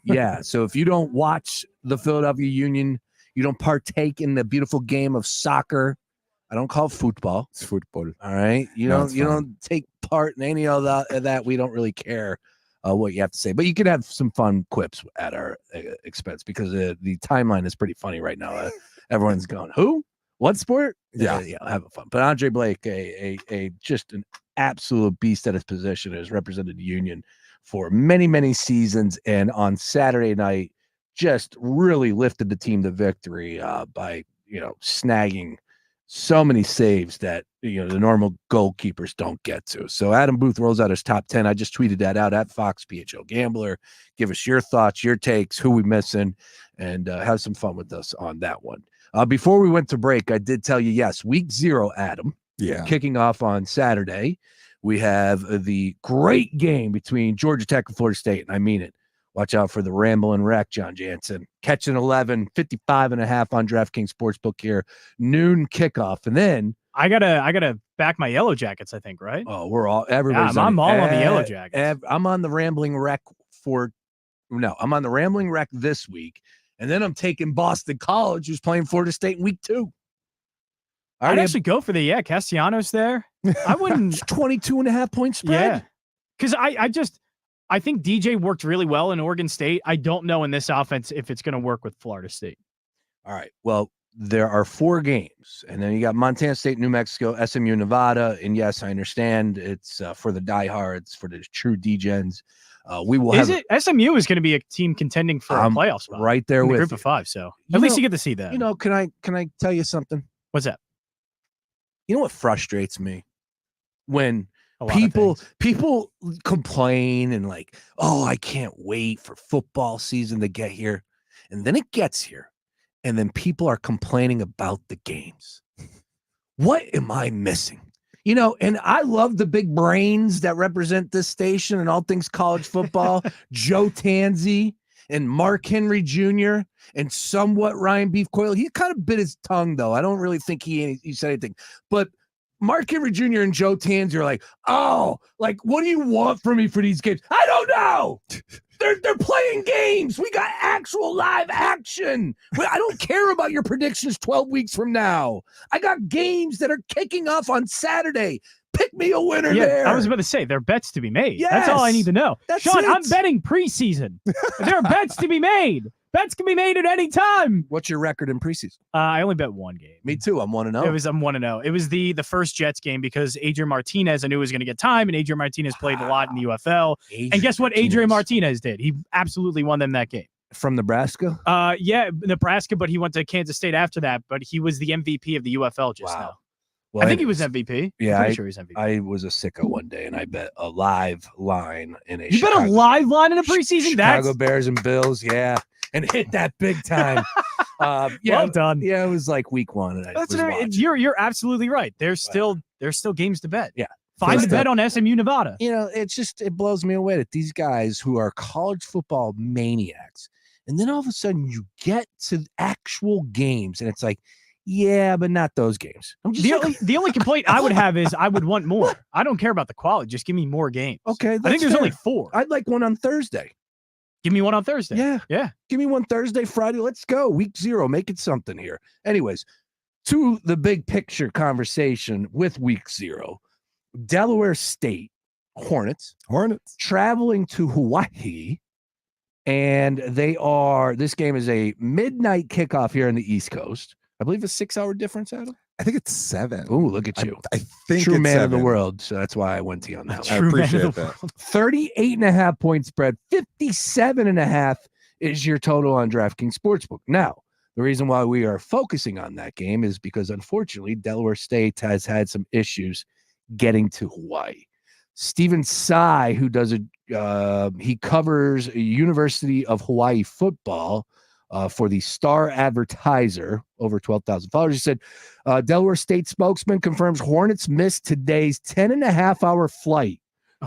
Yeah, so if you don't watch the Philadelphia Union, you don't partake in the beautiful game of soccer. I don't call it football. It's football. All right. You don't take part in any of that. We don't really care what you have to say, but you can have some fun quips at our expense because the timeline is pretty funny right now. Everyone's going, who? What sport? Yeah, have fun. But Andre Blake, a just an absolute beast at his position, has represented the Union for many, many seasons, and on Saturday night, just really lifted the team to victory by snagging so many saves that the normal goalkeepers don't get to. So Adam Booth rolls out his top 10. I just tweeted that out at Fox PHL Gambler. Give us your thoughts, your takes, who we missing, and have some fun with us on that one. Before we went to break, I did tell you, yes, week 0, Adam. Yeah. Kicking off on Saturday. We have the great game between Georgia Tech and Florida State, and I mean it. Watch out for the Ramblin' Wreck, John Jansen. Catching 11, 55.5 on DraftKings Sportsbook here. Noon kickoff. And then I gotta back my Yellow Jackets, I think, right? Oh, everybody's I'm all on the Yellow Jackets. I'm on the Rambling Wreck I'm on the Rambling Wreck this week. And then I'm taking Boston College, who's playing Florida State in week 2. I'd actually go for the Castellanos there. I wouldn't 22.5 point spread. Yeah. Because I think DJ worked really well in Oregon State. I don't know in this offense if it's going to work with Florida State. All right. Well, there are 4 games, and then you got Montana State, New Mexico, SMU, Nevada. And yes, I understand it's for the diehards, for the true degens. We will SMU is going to be a team contending for a playoff spot right there in with the group of 5. So at least you get to see that. Can I tell you something? What's that? You know what frustrates me? When people complain and like, oh, I can't wait for football season to get here. And then it gets here. And then people are complaining about the games. What am I missing? And I love the big brains that represent this station and all things college football. Joe Tanzi and Mark Henry Jr. and somewhat Ryan Beef Coyle. He kind of bit his tongue, though. I don't really think he said anything. But Mark Henry Jr. and Joe Tanzi are like, what do you want from me for these games? I don't know. They're playing games. We got actual live action. I don't care about your predictions 12 weeks from now. I got games that are kicking off on Saturday. Pick me a winner there. I was about to say, there are bets to be made. Yes, that's all I need to know. Sean, it. I'm betting preseason. There are bets to be made. Bets can be made at any time. What's your record in preseason? I only bet 1 game. Me too. I'm 1-0. I'm 1-0. It was the first Jets game because Adrian Martinez, I knew was going to get time, and Adrian Martinez played a lot in the UFL. And guess what Adrian Martinez did? He absolutely won them that game. From Nebraska? Yeah, Nebraska, but he went to Kansas State after that, but he was the MVP of the UFL just now. Well, I think he was MVP. Yeah, I'm pretty sure he was MVP. I was a sicko one day, and I bet a live line in a You bet a live line in a preseason? Chicago Bears and Bills, yeah. And hit that big time. Well done. Yeah, it was like week 1. And you're absolutely right. There's still games to bet. Yeah. Find the bet on SMU Nevada. It blows me away that these guys who are college football maniacs, and then all of a sudden you get to actual games, and it's like, yeah, but not those games. The only complaint I would have is I would want more. I don't care about the quality. Just give me more games. Okay. I think there's only 4. I'd like one on Thursday. Give me one on Thursday. Yeah. Give me one Thursday, Friday. Let's go. Week 0. Make it something here. Anyways, to the big picture conversation with week 0. Delaware State Hornets traveling to Hawaii, and this game is a midnight kickoff here on the East Coast. I believe a 6-hour difference, Adam. I think it's 7. Oh, look at you. I think True it's man 7. of the world. So that's why I went to you on that one. I appreciate that. 38.5 point spread, 57.5 is your total on DraftKings Sportsbook. Now, the reason why we are focusing on that game is because, unfortunately, Delaware State has had some issues getting to Hawaii. Stephen Tsai, who does he covers University of Hawaii football for the Star Advertiser, over 12,000 followers. He said, Delaware State spokesman confirms Hornets missed today's 10.5-hour flight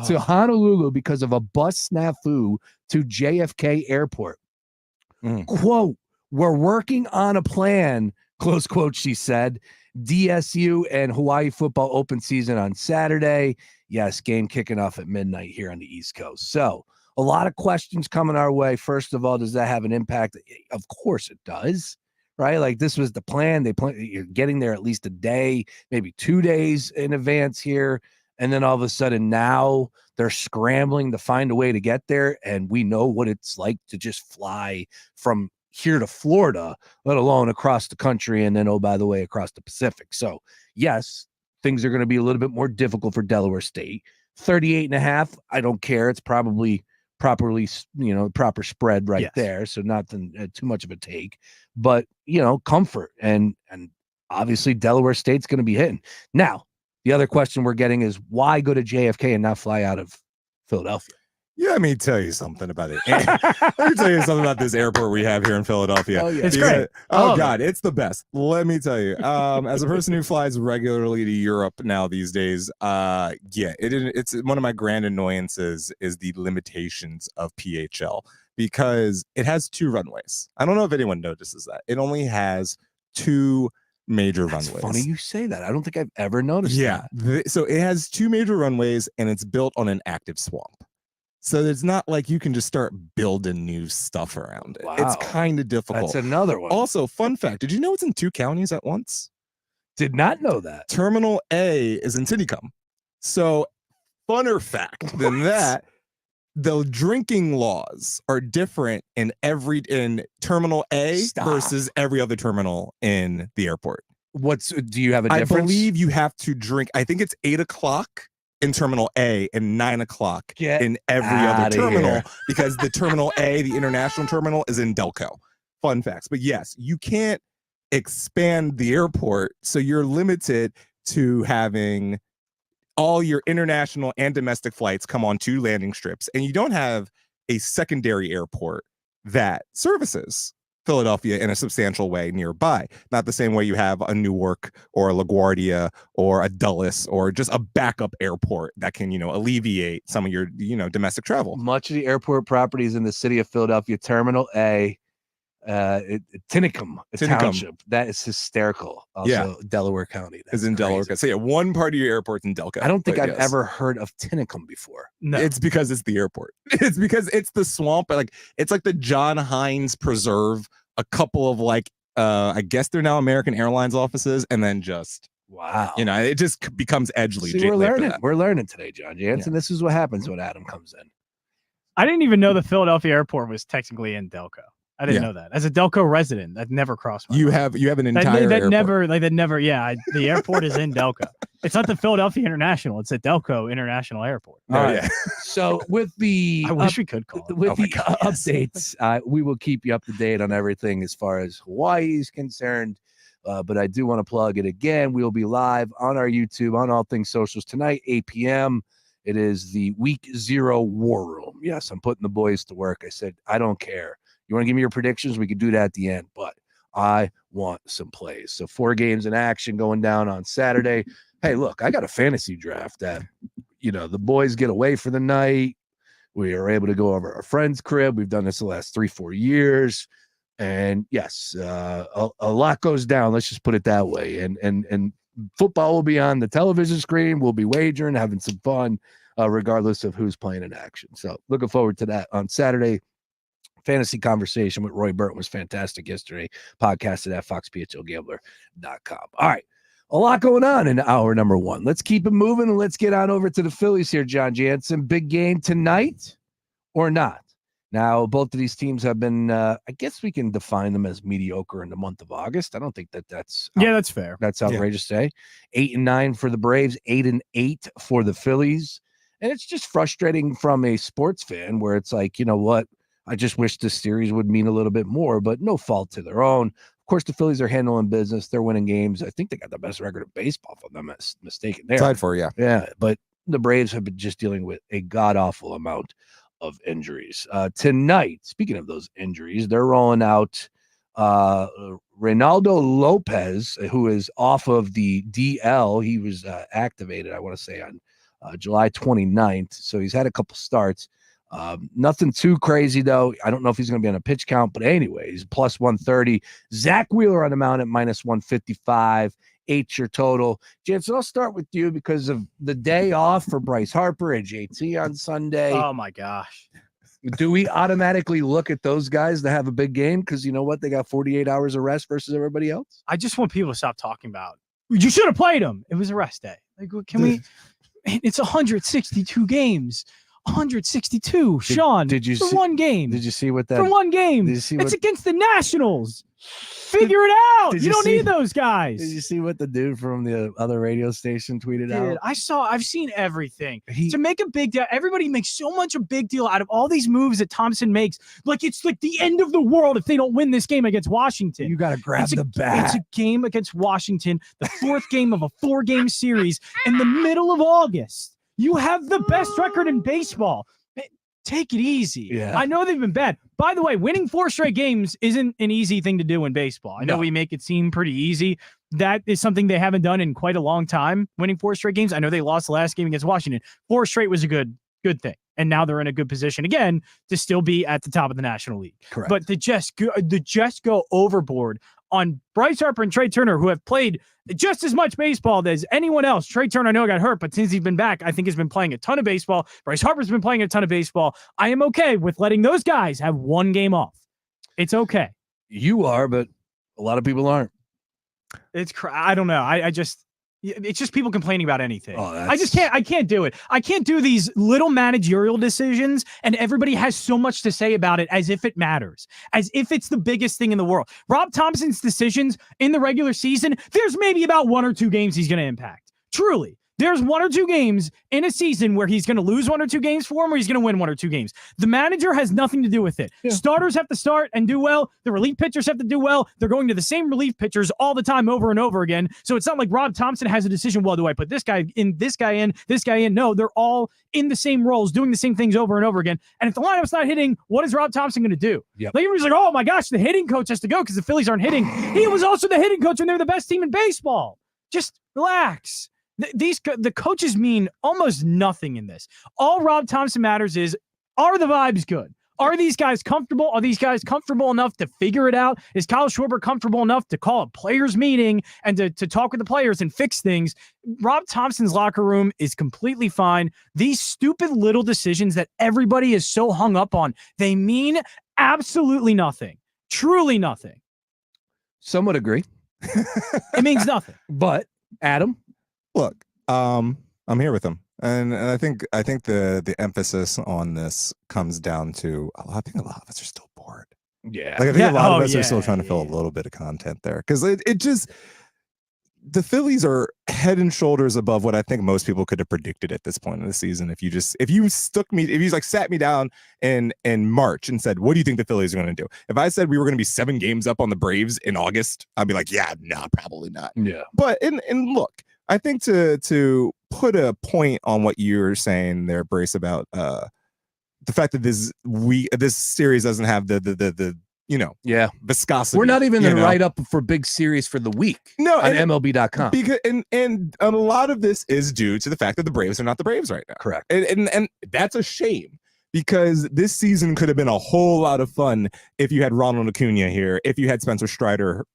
to Honolulu because of a bus snafu to JFK Airport. Quote, we're working on a plan, close quote, she said. DSU and Hawaii football open season on Saturday. Yes, game kicking off at midnight here on the East Coast. So a lot of questions coming our way. First of all, does that have an impact? Of course it does, right? Like, this was the plan. You're getting there at least a day, maybe 2 days in advance here. And then all of a sudden now they're scrambling to find a way to get there. And we know what it's like to just fly from here to Florida, let alone across the country. And then, oh, by the way, across the Pacific. So yes, things are going to be a little bit more difficult for Delaware State. 38.5. I don't care. It's probably proper spread right there. So nothing too much of a take, but comfort and obviously Delaware State's going to be hitting. Now, the other question we're getting is why go to JFK and not fly out of Philadelphia? Yeah, let me tell you something about it. Let me tell you something about this airport we have here in Philadelphia. Oh, yeah. It's great. Oh, God, it's the best. Let me tell you. As a person who flies regularly to Europe now these days, it's one of my grand annoyances is the limitations of PHL because it has 2 runways. I don't know if anyone notices that. It only has 2 major runways. Funny you say that. I don't think I've ever noticed that. So it has 2 major runways, and it's built on an active swamp. So it's not like you can just start building new stuff around it. Wow. It's kind of difficult. That's another one. Also, fun fact, did you know it's in 2 counties at once? Did not know that. Terminal A is in Tinicum. So, funner fact than that, the drinking laws are different in Terminal A versus every other terminal in the airport. Do you have a difference? I believe you have to drink, I think it's 8 o'clock in Terminal A and 9 o'clock in every other terminal because the Terminal A, the international terminal, is in Delco. Fun facts. But yes, you can't expand the airport, so you're limited to having all your international and domestic flights come on 2 landing strips, and you don't have a secondary airport that services Philadelphia in a substantial way nearby. Not the same way you have a Newark or a LaGuardia or a Dulles or just a backup airport that can, alleviate some of your, domestic travel. Much of the airport properties in the city of Philadelphia, Terminal A, Tinicum Township. That is hysterical. Also, Delaware County. Is in Delaware. So yeah, one part of your airport's in Delco. I don't think I've ever heard of Tinicum before. No, it's because it's the airport. It's because it's the swamp. It's like the John Hines Preserve. A couple of I guess they're now American Airlines offices, and then just wow, it just becomes edgely. See, we're learning. We're learning today, John Jansen. Yeah. This is what happens when Adam comes in. I didn't even know the Philadelphia airport was technically in Delco. I didn't know that. As a Delco resident, that never crossed my mind. You have an entire the airport is in Delco. It's not the Philadelphia International. It's a Delco International Airport. All right. So with the I wish we could call it. With updates, we will keep you up to date on everything as far as Hawaii is concerned. But I do want to plug it again. We'll be live on our YouTube on All Things Socials tonight, 8 p.m. It is the Week 0 War Room. Yes, I'm putting the boys to work. I said, I don't care. You want to give me your predictions? We could do that at the end, but I want some plays. So 4 games in action going down on Saturday. Hey, look, I got a fantasy draft that, the boys get away for the night. We are able to go over our friend's crib. We've done this the last 3-4 years. And yes, a lot goes down. Let's just put it that way. And football will be on the television screen. We'll be wagering, having some fun, regardless of who's playing in action. So looking forward to that on Saturday. fantasy conversation with Roy Burton was fantastic yesterday. Podcasted at foxphlgambler.com. All right. A lot going on in hour number 1. Let's keep it moving and let's get on over to the Phillies here, John Jansen. Big game tonight or not? Now, both of these teams have been, I guess we can define them as mediocre in the month of August. I don't think that's that's fair. That's outrageous to say. 8-9 for the Braves, 8-8 for the Phillies. And it's just frustrating from a sports fan where it's like, you know what? I just wish this series would mean a little bit more, but no fault to their own. Of course, the Phillies are handling business. They're winning games. I think they got the best record of baseball, if I'm not mistaken. There, tied for, yeah. Yeah, but the Braves have been just dealing with a god-awful amount of injuries. Tonight, speaking of those injuries, they're rolling out Reynaldo Lopez, who is off of the DL. He was activated, I want to say, on July 29th. So he's had a couple starts. Nothing too crazy, though. I don't know if he's going to be on a pitch count, but anyways, plus 130. Zach Wheeler on the mound at minus 155. 8 your total. Jansen, I'll start with you because of the day off for Bryce Harper and JT on Sunday. Oh, my gosh. Do we automatically look at those guys that have a big game? Because you know what? They got 48 hours of rest versus everybody else. I just want people to stop talking about, you should have played him. It was a rest day. Like, can we? It's 162 games. 162. Sean, did you for see, one game? Did you see what that? For one game. Did you see it's against the Nationals. Figure it out. You don't need those guys. Did you see what the dude from the other radio station tweeted out? I've seen everything. To make a big deal, everybody makes so much a big deal out of all these moves that Thompson makes. Like it's like the end of the world if they don't win this game against Washington. You got to grab the bat. It's a game against Washington, the 4th game of a 4-game series in the middle of August. You have the best record in baseball. Take it easy. Yeah. I know they've been bad. By the way, winning 4 straight games isn't an easy thing to do in baseball. I know we make it seem pretty easy. That is something they haven't done in quite a long time, winning 4 straight games. I know they lost the last game against Washington. 4 straight was a good thing. And now they're in a good position again to still be at the top of the National League. Correct. But to just go overboard on Bryce Harper and Trey Turner, who have played just as much baseball as anyone else. Trey Turner, I know, got hurt, but since he's been back, I think he's been playing a ton of baseball. Bryce Harper's been playing a ton of baseball. I am okay with letting those guys have 1 game off. It's okay. You are, but a lot of people aren't. I don't know. It's just people complaining about anything. Oh, I can't do it. I can't do these little managerial decisions and everybody has so much to say about it as if it matters, as if it's the biggest thing in the world. Rob Thompson's decisions in the regular season, there's maybe about 1 or 2 games he's going to impact. Truly. There's 1 or 2 games in a season where he's going to lose 1 or 2 games for him or he's going to win 1 or 2 games. The manager has nothing to do with it. Yeah. Starters have to start and do well. The relief pitchers have to do well. They're going to the same relief pitchers all the time over and over again. So it's not like Rob Thompson has a decision, well, do I put this guy in, this guy in, this guy in? No, they're all in the same roles, doing the same things over and over again. And if the lineup's not hitting, what is Rob Thompson going to do? Yep. Like everybody's like, oh my gosh, the hitting coach has to go because the Phillies aren't hitting. He was also the hitting coach when they were the best team in baseball. Just relax. The coaches mean almost nothing in this. All Rob Thompson matters is, are the vibes good? Are these guys comfortable? Are these guys comfortable enough to figure it out? Is Kyle Schwarber comfortable enough to call a players meeting and to talk with the players and fix things? Rob Thompson's locker room is completely fine. These stupid little decisions that everybody is so hung up on, they mean absolutely nothing. Truly nothing. Some would agree. It means nothing. But Adam? Look, I'm here with him, and I think the emphasis on this comes down to I think a lot of us are still bored. Yeah, like I think a lot of us are still trying to fill a little bit of content there because it just the Phillies are head and shoulders above what I think most people could have predicted at this point in the season. If you sat me down in March and said, what do you think the Phillies are going to do? If I said we were going to be 7 games up on the Braves in August, I'd be like, yeah, no, probably not. Yeah. But and look, I think to put a point on what you're saying there, Brace, about the fact that this series doesn't have the viscosity. We're not even the write-up for big series for the week on MLB.com. Because and a lot of this is due to the fact that the Braves are not the Braves right now. Correct. And that's a shame because this season could have been a whole lot of fun if you had Ronald Acuna here, if you had Spencer Strider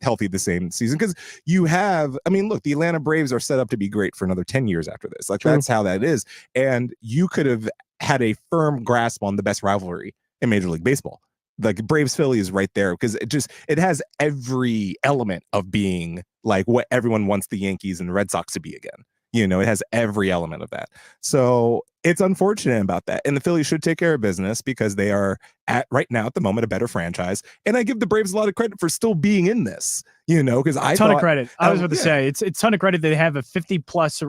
healthy the same season. Because look, the Atlanta Braves are set up to be great for another 10 years after this. Like, True. That's how that is. And you could have had a firm grasp on the best rivalry in Major League Baseball. Like Braves Philly is right there because it has every element of being like what everyone wants the Yankees and the Red Sox to be again. It has every element of that. So it's unfortunate about that. And the Phillies should take care of business because they are right now at the moment a better franchise. And I give the Braves a lot of credit for still being in this, because I ton of credit. I was about to say it's ton of credit. They have a 50 plus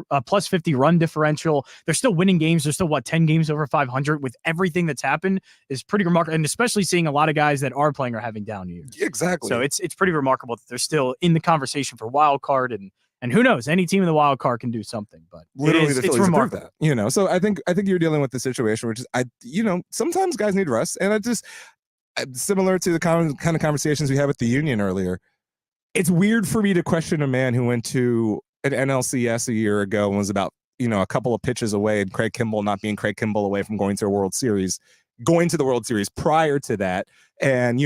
50 run differential. They're still winning games. They're still 10 games over 500 with everything that's happened is pretty remarkable. And especially seeing a lot of guys that are playing are having down years. Exactly. So it's pretty remarkable that they're still in the conversation for wild card and who knows? Any team in the wild card can do something, but literally it's remarkable. That, So I think you're dealing with the situation, which is sometimes guys need rest, and similar to the kind of conversations we had with the union earlier. It's weird for me to question a man who went to an NLCS a year ago and was about a couple of pitches away, and Craig Kimbrell not being Craig Kimbrell away from going to the World Series prior to that. And,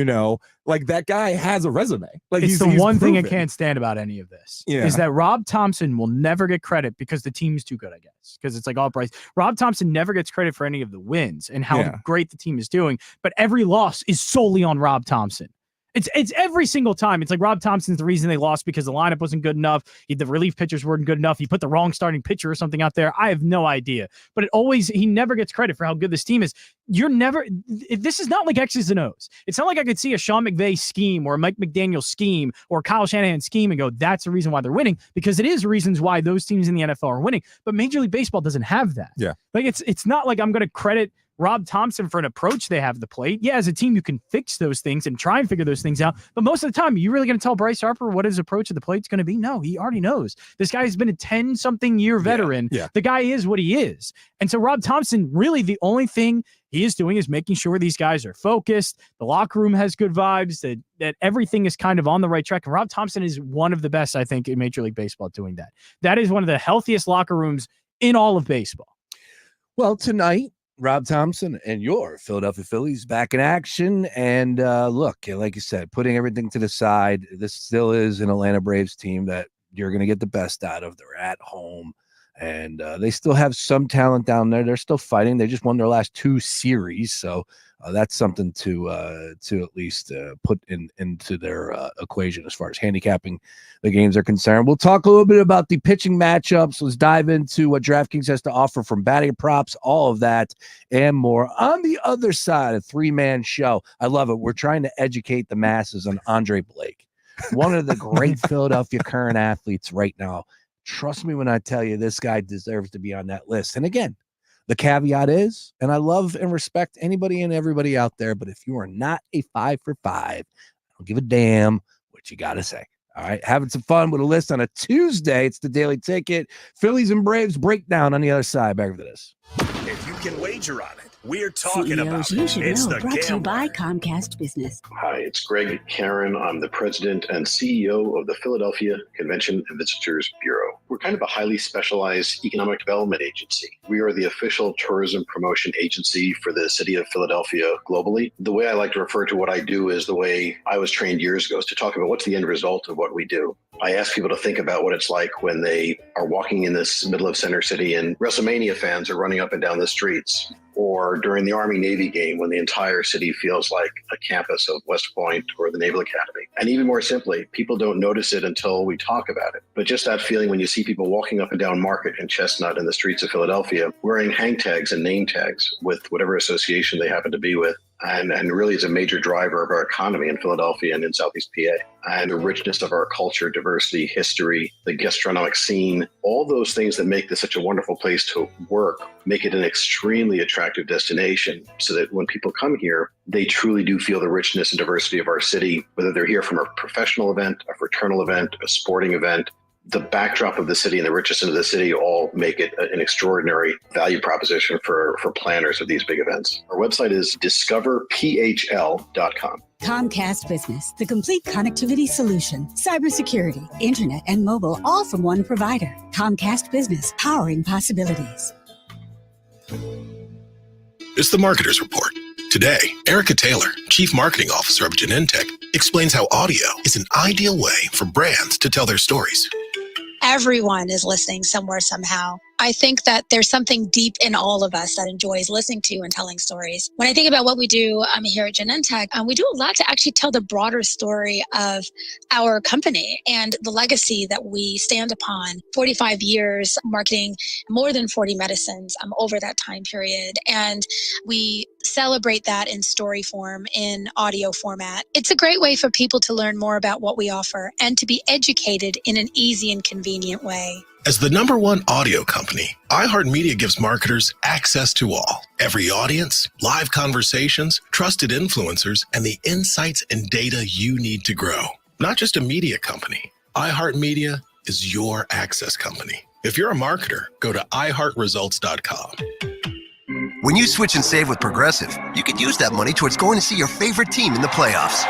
like that guy has a resume. Like it's he's one thing I proven. can't stand about any of this is that Rob Thompson will never get credit because the team's too good, I guess. Because it's like all Bryce. Rob Thompson never gets credit for any of the wins and how great the team is doing. But every loss is solely on Rob Thompson. It's every single time. It's like Rob Thompson's the reason they lost because the lineup wasn't good enough. The relief pitchers weren't good enough. He put the wrong starting pitcher or something out there. I have no idea. But he never gets credit for how good this team is. This is not like X's and O's. It's not like I could see a Sean McVay scheme or a Mike McDaniel scheme or Kyle Shanahan scheme and go, that's the reason why they're winning, because it is reasons why those teams in the NFL are winning. But Major League Baseball doesn't have that. Yeah. Like it's not like I'm going to credit Rob Thompson for an approach they have to the plate. Yeah, as a team, you can fix those things and try and figure those things out. But most of the time, are you really going to tell Bryce Harper what his approach to the plate is going to be? No, he already knows. This guy has been a 10-something year veteran. Yeah. The guy is what he is. And so Rob Thompson, really the only thing he is doing is making sure these guys are focused. The locker room has good vibes, that everything is kind of on the right track. And Rob Thompson is one of the best, I think, in Major League Baseball doing that. That is one of the healthiest locker rooms in all of baseball. Well, tonight, Rob Thompson and your Philadelphia Phillies back in action. And look, like you said, putting everything to the side, this still is an Atlanta Braves team that you're going to get the best out of. They're at home, and they still have some talent down there. They're still fighting. They just won their last 2 series, so that's something to at least put into their equation as far as handicapping the games are concerned. We'll talk a little bit about the pitching matchups. Let's dive into what DraftKings has to offer from batting props, all of that and more. On the other side, a 3-man show. I love it. We're trying to educate the masses on Andre Blake, one of the great Philadelphia current athletes right now. Trust me when I tell you this guy deserves to be on that list. And again, the caveat is, and I love and respect anybody and everybody out there, but if you are not a 5 for 5, I don't give a damn what you got to say. All right, having some fun with a list on a Tuesday. It's the Daily Ticket. Phillies and Braves breakdown on the other side. Back to this. If you can wager on it, we're talking about you it. should It's know, the brought to you Gambler. by Comcast Business. Hi, it's Greg Karen. I'm the president and CEO of the Philadelphia Convention and Visitors Bureau. We're kind of a highly specialized economic development agency. We are the official tourism promotion agency for the city of Philadelphia globally. The way I like to refer to what I do is the way I was trained years ago, is to talk about what's the end result of what we do. I ask people to think about what it's like when they are walking in this middle of Center City and WrestleMania fans are running up and down the streets, or during the Army-Navy game when the entire city feels like a campus of West Point or the Naval Academy. And even more simply, people don't notice it until we talk about it. But just that feeling when you see people walking up and down Market and Chestnut in the streets of Philadelphia wearing hang tags and name tags with whatever association they happen to be with, and really is a major driver of our economy in Philadelphia and in Southeast PA. And the richness of our culture, diversity, history, the gastronomic scene, all those things that make this such a wonderful place to work, make it an extremely attractive destination so that when people come here, they truly do feel the richness and diversity of our city, whether they're here from a professional event, a fraternal event, a sporting event. The backdrop of the city and the richness of the city all make it an extraordinary value proposition for planners of these big events. Our website is discoverphl.com. Comcast Business, the complete connectivity solution, cybersecurity, internet, and mobile, all from one provider. Comcast Business, powering possibilities. It's the Marketer's Report. Today, Erica Taylor, Chief Marketing Officer of Genentech, explains how audio is an ideal way for brands to tell their stories. Everyone is listening somewhere, somehow. I think that there's something deep in all of us that enjoys listening to and telling stories. When I think about what we do here at Genentech, we do a lot to actually tell the broader story of our company and the legacy that we stand upon. 45 years marketing more than 40 medicines over that time period. And we celebrate that in story form, in audio format. It's a great way for people to learn more about what we offer and to be educated in an easy and convenient way. As the #1 audio company, iHeartMedia gives marketers access to all. Every audience, live conversations, trusted influencers, and the insights and data you need to grow. Not just a media company, iHeartMedia is your access company. If you're a marketer, go to iHeartResults.com. When you switch and save with Progressive, you could use that money towards going to see your favorite team in the playoffs.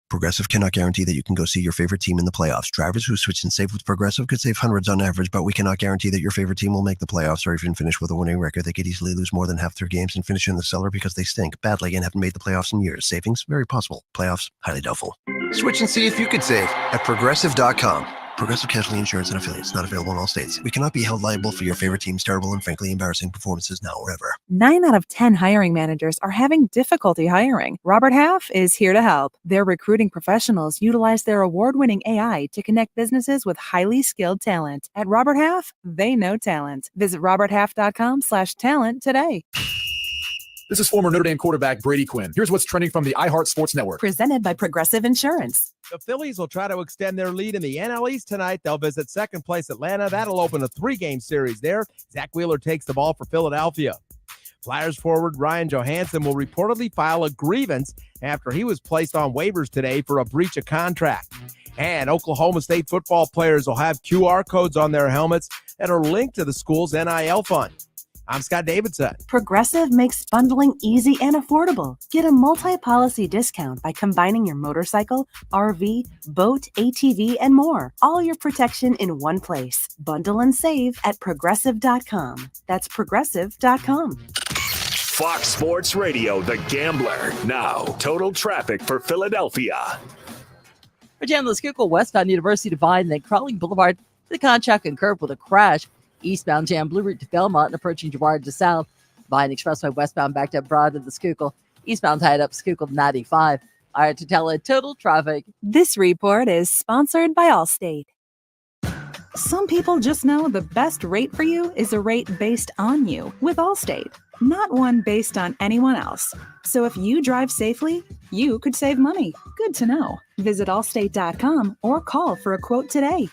Progressive cannot guarantee that you can go see your favorite team in the playoffs. Drivers who switch and save with Progressive could save hundreds on average, but we cannot guarantee that your favorite team will make the playoffs or even finish with a winning record. They could easily lose more than half their games and finish in the cellar because they stink badly and haven't made the playoffs in years. Savings? Very possible. Playoffs? Highly doubtful. Switch and see if you could save at Progressive.com. Progressive Casualty Insurance and Affiliates. Not available in all states. We cannot be held liable for your favorite team's terrible and frankly embarrassing performances now or ever. 9 out of 10 hiring managers are having difficulty hiring. Robert Half is here to help. Their recruiting professionals utilize their award-winning AI to connect businesses with highly skilled talent. At Robert Half, they know talent. Visit roberthalf.com/talent today. This is former Notre Dame quarterback Brady Quinn. Here's what's trending from the iHeart Sports Network. Presented by Progressive Insurance. The Phillies will try to extend their lead in the NL East tonight. They'll visit second place Atlanta. That'll open a 3-game series there. Zach Wheeler takes the ball for Philadelphia. Flyers forward Ryan Jansen will reportedly file a grievance after he was placed on waivers today for a breach of contract. And Oklahoma State football players will have QR codes on their helmets that are linked to the school's NIL fund. I'm Scott Davidson. Progressive makes bundling easy and affordable. Get a multi-policy discount by combining your motorcycle, RV, boat, ATV, and more. All your protection in one place. Bundle and save at Progressive.com. That's Progressive.com. Fox Sports Radio, The Gambler. Now, total traffic for Philadelphia. For Jam, the Schuylkill westbound University Divide and then Crawling Boulevard to the Conshohocken curve with a crash. Eastbound jam Blue Route to Belmont and approaching Girard to South. Vine Expressway westbound backed up Broad to the Schuylkill. Eastbound tied up Schuylkill 95. All right, to tell it total traffic. This report is sponsored by Allstate. Some people just know the best rate for you is a rate based on you with Allstate, not one based on anyone else. So if you drive safely, you could save money. Good to know. Visit allstate.com or call for a quote today.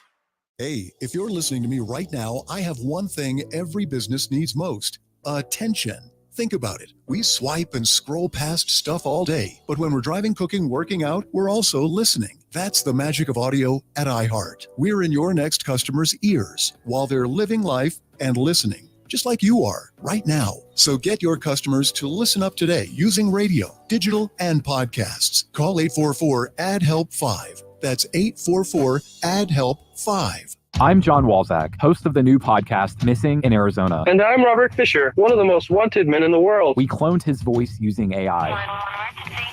Hey, if you're listening to me right now, I have one thing every business needs most: attention. Think about it. We swipe and scroll past stuff all day, but when we're driving, cooking, working out, we're also listening. That's the magic of audio at iHeart. We're in your next customer's ears while they're living life and listening, just like you are right now. So get your customers to listen up today using radio, digital, and podcasts. Call 844-ADD-HELP-5. That's 844-ADD-HELP-5. I'm John Walzak, host of the new podcast, Missing in Arizona. And I'm Robert Fisher, one of the most wanted men in the world. We cloned his voice using AI.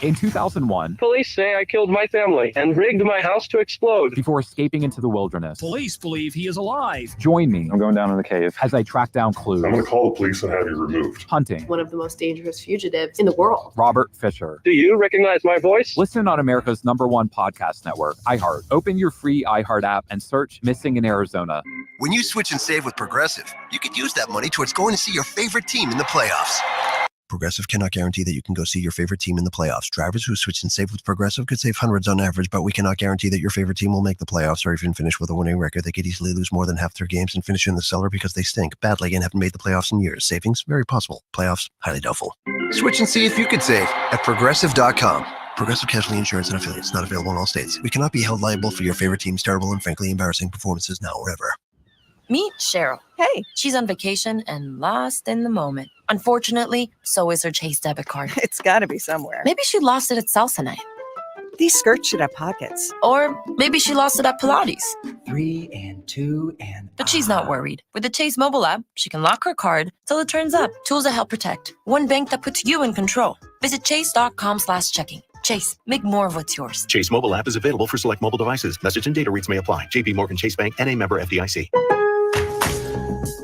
In 2001, police say I killed my family and rigged my house to explode before escaping into the wilderness. Police believe he is alive. Join me. I'm going down in the cave as I track down clues. I'm going to call the police and have you removed. Hunting. One of the most dangerous fugitives in the world. Robert Fisher. Do you recognize my voice? Listen on America's #1 podcast network, iHeart. Open your free iHeart app and search Missing in Arizona. When you switch and save with Progressive, you could use that money towards going to see your favorite team in the playoffs. Progressive cannot guarantee that you can go see your favorite team in the playoffs. Drivers who switch and save with Progressive could save hundreds on average, but we cannot guarantee that your favorite team will make the playoffs or even finish with a winning record. They could easily lose more than half their games and finish in the cellar because they stink badly and haven't made the playoffs in years. Savings? Very possible. Playoffs? Highly doubtful. Switch and see if you could save at Progressive.com. Progressive Casualty Insurance and Affiliates. Not available in all states. We cannot be held liable for your favorite team's terrible and frankly embarrassing performances now or ever. Meet Cheryl. Hey. She's on vacation and lost in the moment. Unfortunately, so is her Chase debit card. It's got to be somewhere. Maybe she lost it at salsa night. These skirts should have pockets. Or maybe she lost it at Pilates. 3 and 2 and... But she's not worried. With the Chase mobile app, she can lock her card till it turns up. Tools that help protect. One bank that puts you in control. Visit chase.com/checking. Chase, make more of what's yours. Chase mobile app is available for select mobile devices. Message and data rates may apply. JP Morgan Chase Bank, N.A. member FDIC.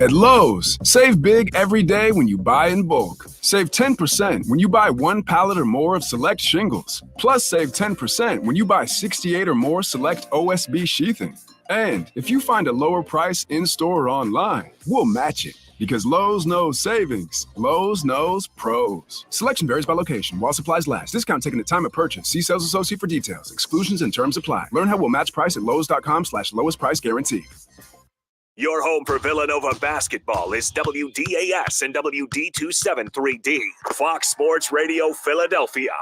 At Lowe's, save big every day when you buy in bulk. Save 10% when you buy 1 pallet or more of select shingles. Plus, save 10% when you buy 68 or more select OSB sheathing. And if you find a lower price in-store or online, we'll match it. Because Lowe's knows savings. Lowe's knows pros. Selection varies by location. While supplies last. Discount taken at time of purchase. See sales associate for details. Exclusions and terms apply. Learn how we'll match price at lowes.com/lowest price guarantee. Your home for Villanova basketball is WDAS and WD27 3D, Fox Sports Radio Philadelphia.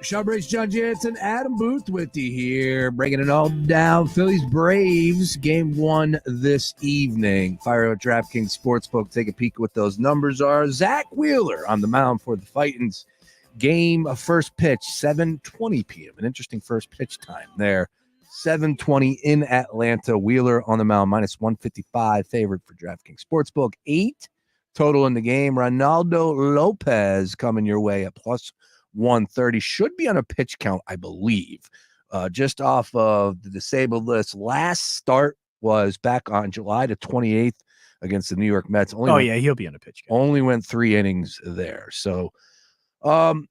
Sean Brace, John Jansen, Adam Booth with you here, breaking it all down. Phillies Braves, game 1 this evening. Fire out DraftKings Sportsbook. Take a peek at what those numbers are. Zach Wheeler on the mound for the Fightins. Game first pitch, 7:20 p.m. An interesting first pitch time there. 7:20 in Atlanta. Wheeler on the mound, minus 155, favored for DraftKings Sportsbook. 8 total in the game. Ronaldo Lopez coming your way at plus 130, should be on a pitch count, I believe, just off of the disabled list. Last start was back on July the 28th against the New York Mets. He'll be on a pitch count. Only went 3 innings there. So from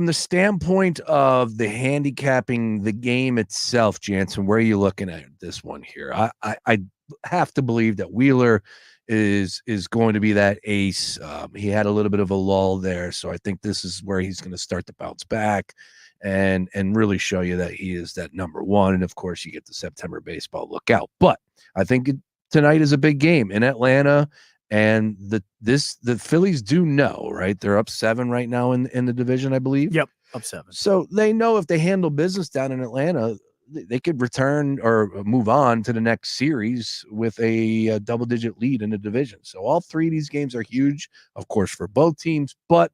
the standpoint of the handicapping the game itself, Jansen, where are you looking at this one here? I have to believe that Wheeler is going to be that ace. He had a little bit of a lull there, so I think this is where he's going to start to bounce back and really show you that he is that number one. And of course, you get the September baseball lookout. But I think tonight is a big game in Atlanta, and the Phillies do know, right? They're up 7 right now in the division, I believe. Yep, up 7. So they know if they handle business down in Atlanta, they could return or move on to the next series with a double-digit lead in the division. So all 3 of these games are huge, of course, for both teams. But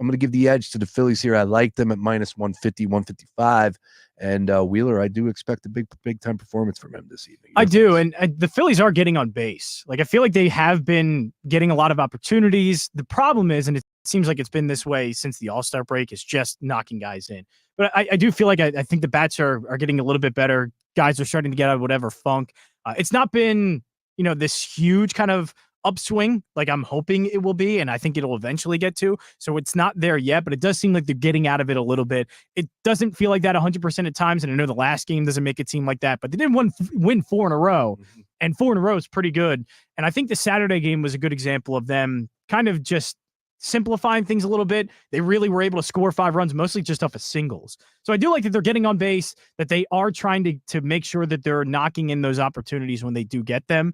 I'm going to give the edge to the Phillies here. I like them at minus 150, 155. And Wheeler, I do expect a big-time performance from him this evening. I do, and the Phillies are getting on base. Like, I feel like they have been getting a lot of opportunities. The problem is, and it seems like it's been this way since the All-Star break, is just knocking guys in. But I do feel like I think the bats are getting a little bit better. Guys are starting to get out of whatever funk. It's not been, this huge kind of upswing like I'm hoping it will be, and I think it'll eventually get to. So it's not there yet, but it does seem like they're getting out of it a little bit. It doesn't feel like that 100% at times, and I know the last game doesn't make it seem like that, but they didn't win 4 in a row, and 4 in a row is pretty good. And I think the Saturday game was a good example of them kind of just simplifying things a little bit. They really were able to score 5 runs, mostly just off of singles. So I do like that they're getting on base, that they are trying to make sure that they're knocking in those opportunities when they do get them.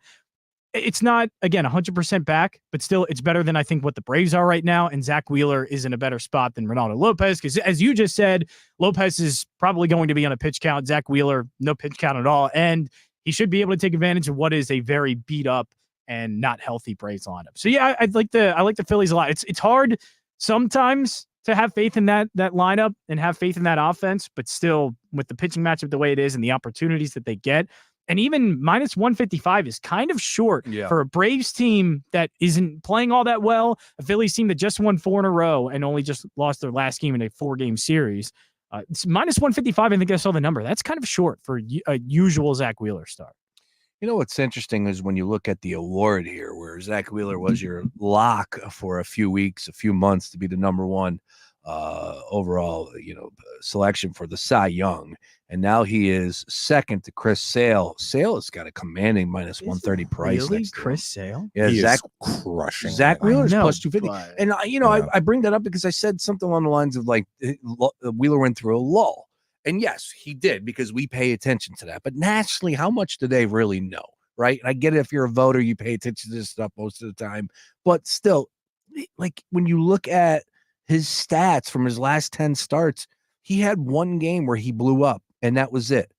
It's not, again, 100% back, but still it's better than I think what the Braves are right now. And Zach Wheeler is in a better spot than Ronaldo Lopez, because as you just said, Lopez is probably going to be on a pitch count. Zach Wheeler, no pitch count at all. And he should be able to take advantage of what is a very beat up and not healthy Braves lineup. So yeah, I like the Phillies a lot. It's hard sometimes to have faith in that lineup and have faith in that offense, but still with the pitching matchup the way it is and the opportunities that they get. And even minus 155 is kind of short for a Braves team that isn't playing all that well. A Phillies team that just won 4 in a row and only just lost their last game in a 4-game series. It's minus 155. I think I saw the number. That's kind of short for a usual Zach Wheeler start. You know what's interesting is when you look at the award here, where Zach Wheeler was your lock for a few months to be the number one overall, selection for the Cy Young, and now he is second to Chris Sale. Sale has got a commanding minus 130 price. Really, Chris Sale? Yeah, he Zach is crushing. Zach Wheeler is know, plus 250, and I bring that up because I said something along the lines of like Wheeler went through a lull. And yes, he did, because we pay attention to that. But nationally, how much do they really know, right? And I get it, if you're a voter, you pay attention to this stuff most of the time. But still, like when you look at his stats from his last 10 starts, he had 1 game where he blew up, and that was it.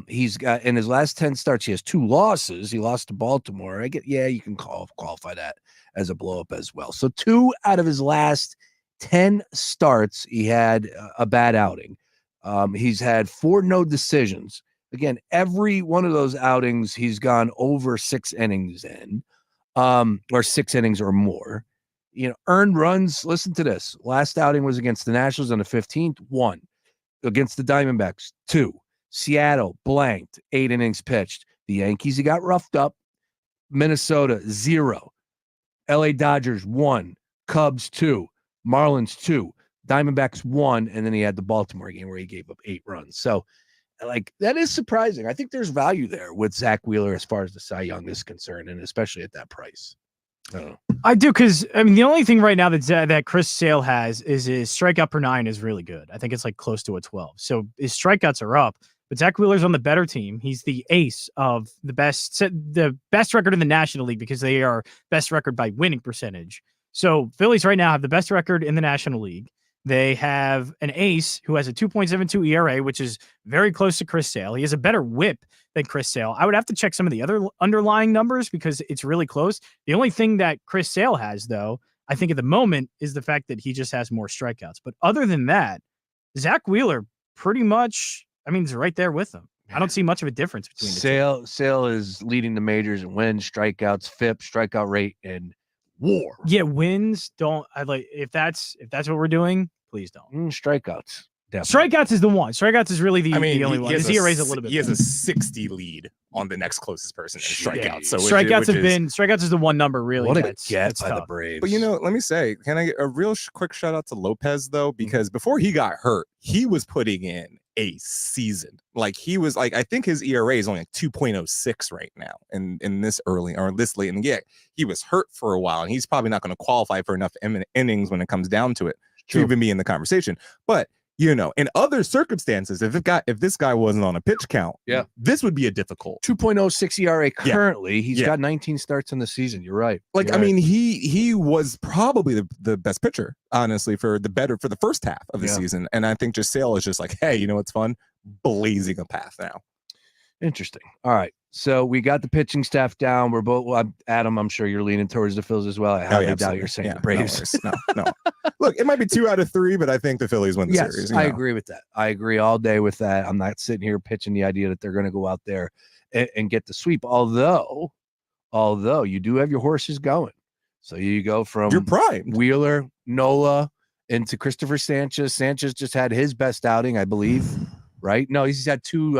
He's got, in his last 10 starts, he has 2 losses. He lost to Baltimore. You can qualify that as a blow up as well. So 2 out of his last 10 starts, he had a bad outing. He's had 4 no decisions. Again, every one of those outings, he's gone over 6 innings in, or 6 innings or more. Earned runs. Listen to this. Last outing was against the Nationals on the 15th, 1. Against the Diamondbacks, 2. Seattle, blanked, 8 innings pitched. The Yankees, he got roughed up. Minnesota, 0. LA Dodgers, 1. Cubs, 2. Marlins, 2. Diamondbacks, 1. And then he had the Baltimore game where he gave up 8 runs. So, that is surprising. I think there's value there with Zach Wheeler as far as the Cy Young is concerned, and especially at that price. I do, because the only thing right now that Chris Sale has is his strikeout per 9 is really good. I think it's close to a 12. So his strikeouts are up, but Zach Wheeler's on the better team. He's the ace of the best record in the National League because they are best record by winning percentage. So Phillies right now have the best record in the National League. They have an ace who has a 2.72 ERA, which is very close to Chris Sale. He has a better whip than Chris Sale. I would have to check some of the other underlying numbers because it's really close. The only thing that Chris Sale has, though, I think at the moment, is the fact that he just has more strikeouts. But other than that, Zach Wheeler pretty much, is right there with him. I don't see much of a difference between the two. Sale is leading the majors in wins, strikeouts, FIP, strikeout rate, and WAR. Yeah, wins don't. If that's what we're doing, please don't. Strikeouts. Definitely. Strikeouts is the one. Strikeouts is really the only one. His ERA is a little bit. He has a 60 lead on the next closest person in strikeouts. So strikeouts is the one number really. What a get by the Braves. But let me say, can I get a real quick shout out to Lopez though? Because before he got hurt, he was putting in a season. He was I think his ERA is only 2.06 right now, in this early or this late. And he was hurt for a while, and he's probably not going to qualify for enough innings when it comes down to it to even be in the conversation. But in other circumstances, if this guy wasn't on a pitch count, this would be a difficult 2.06 ERA currently. Yeah. He's got 19 starts in the season. You're right. He was probably the best pitcher, honestly, for the first half of the season. And I think just Sale is just hey, you know what's fun? Blazing a path now. Interesting. All right. So we got the pitching staff down. We're both Adam, I'm sure you're leaning towards the Phillies as well. I highly doubt you're saying the Braves. No. Look, it might be 2 out of 3, but I think the Phillies win the series. I agree with that. I agree all day with that. I'm not sitting here pitching the idea that they're going to go out there and get the sweep. Although you do have your horses going. So you go from your prime Wheeler, Nola into Christopher Sanchez. Sanchez just had his best outing, I believe. Right? No, he's had two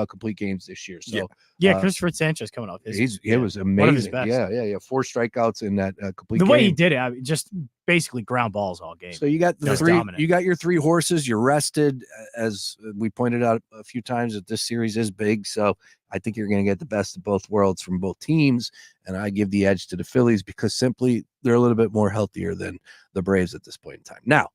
complete games this year. So Christopher Sanchez coming off. It was amazing. One of his best. Yeah. 4 strikeouts in that complete game. The way he did it, just basically ground balls all game. So you got you got your 3 horses. You're rested, as we pointed out a few times that this series is big. So I think you're going to get the best of both worlds from both teams. And I give the edge to the Phillies because simply they're a little bit more healthier than the Braves at this point in time. Now,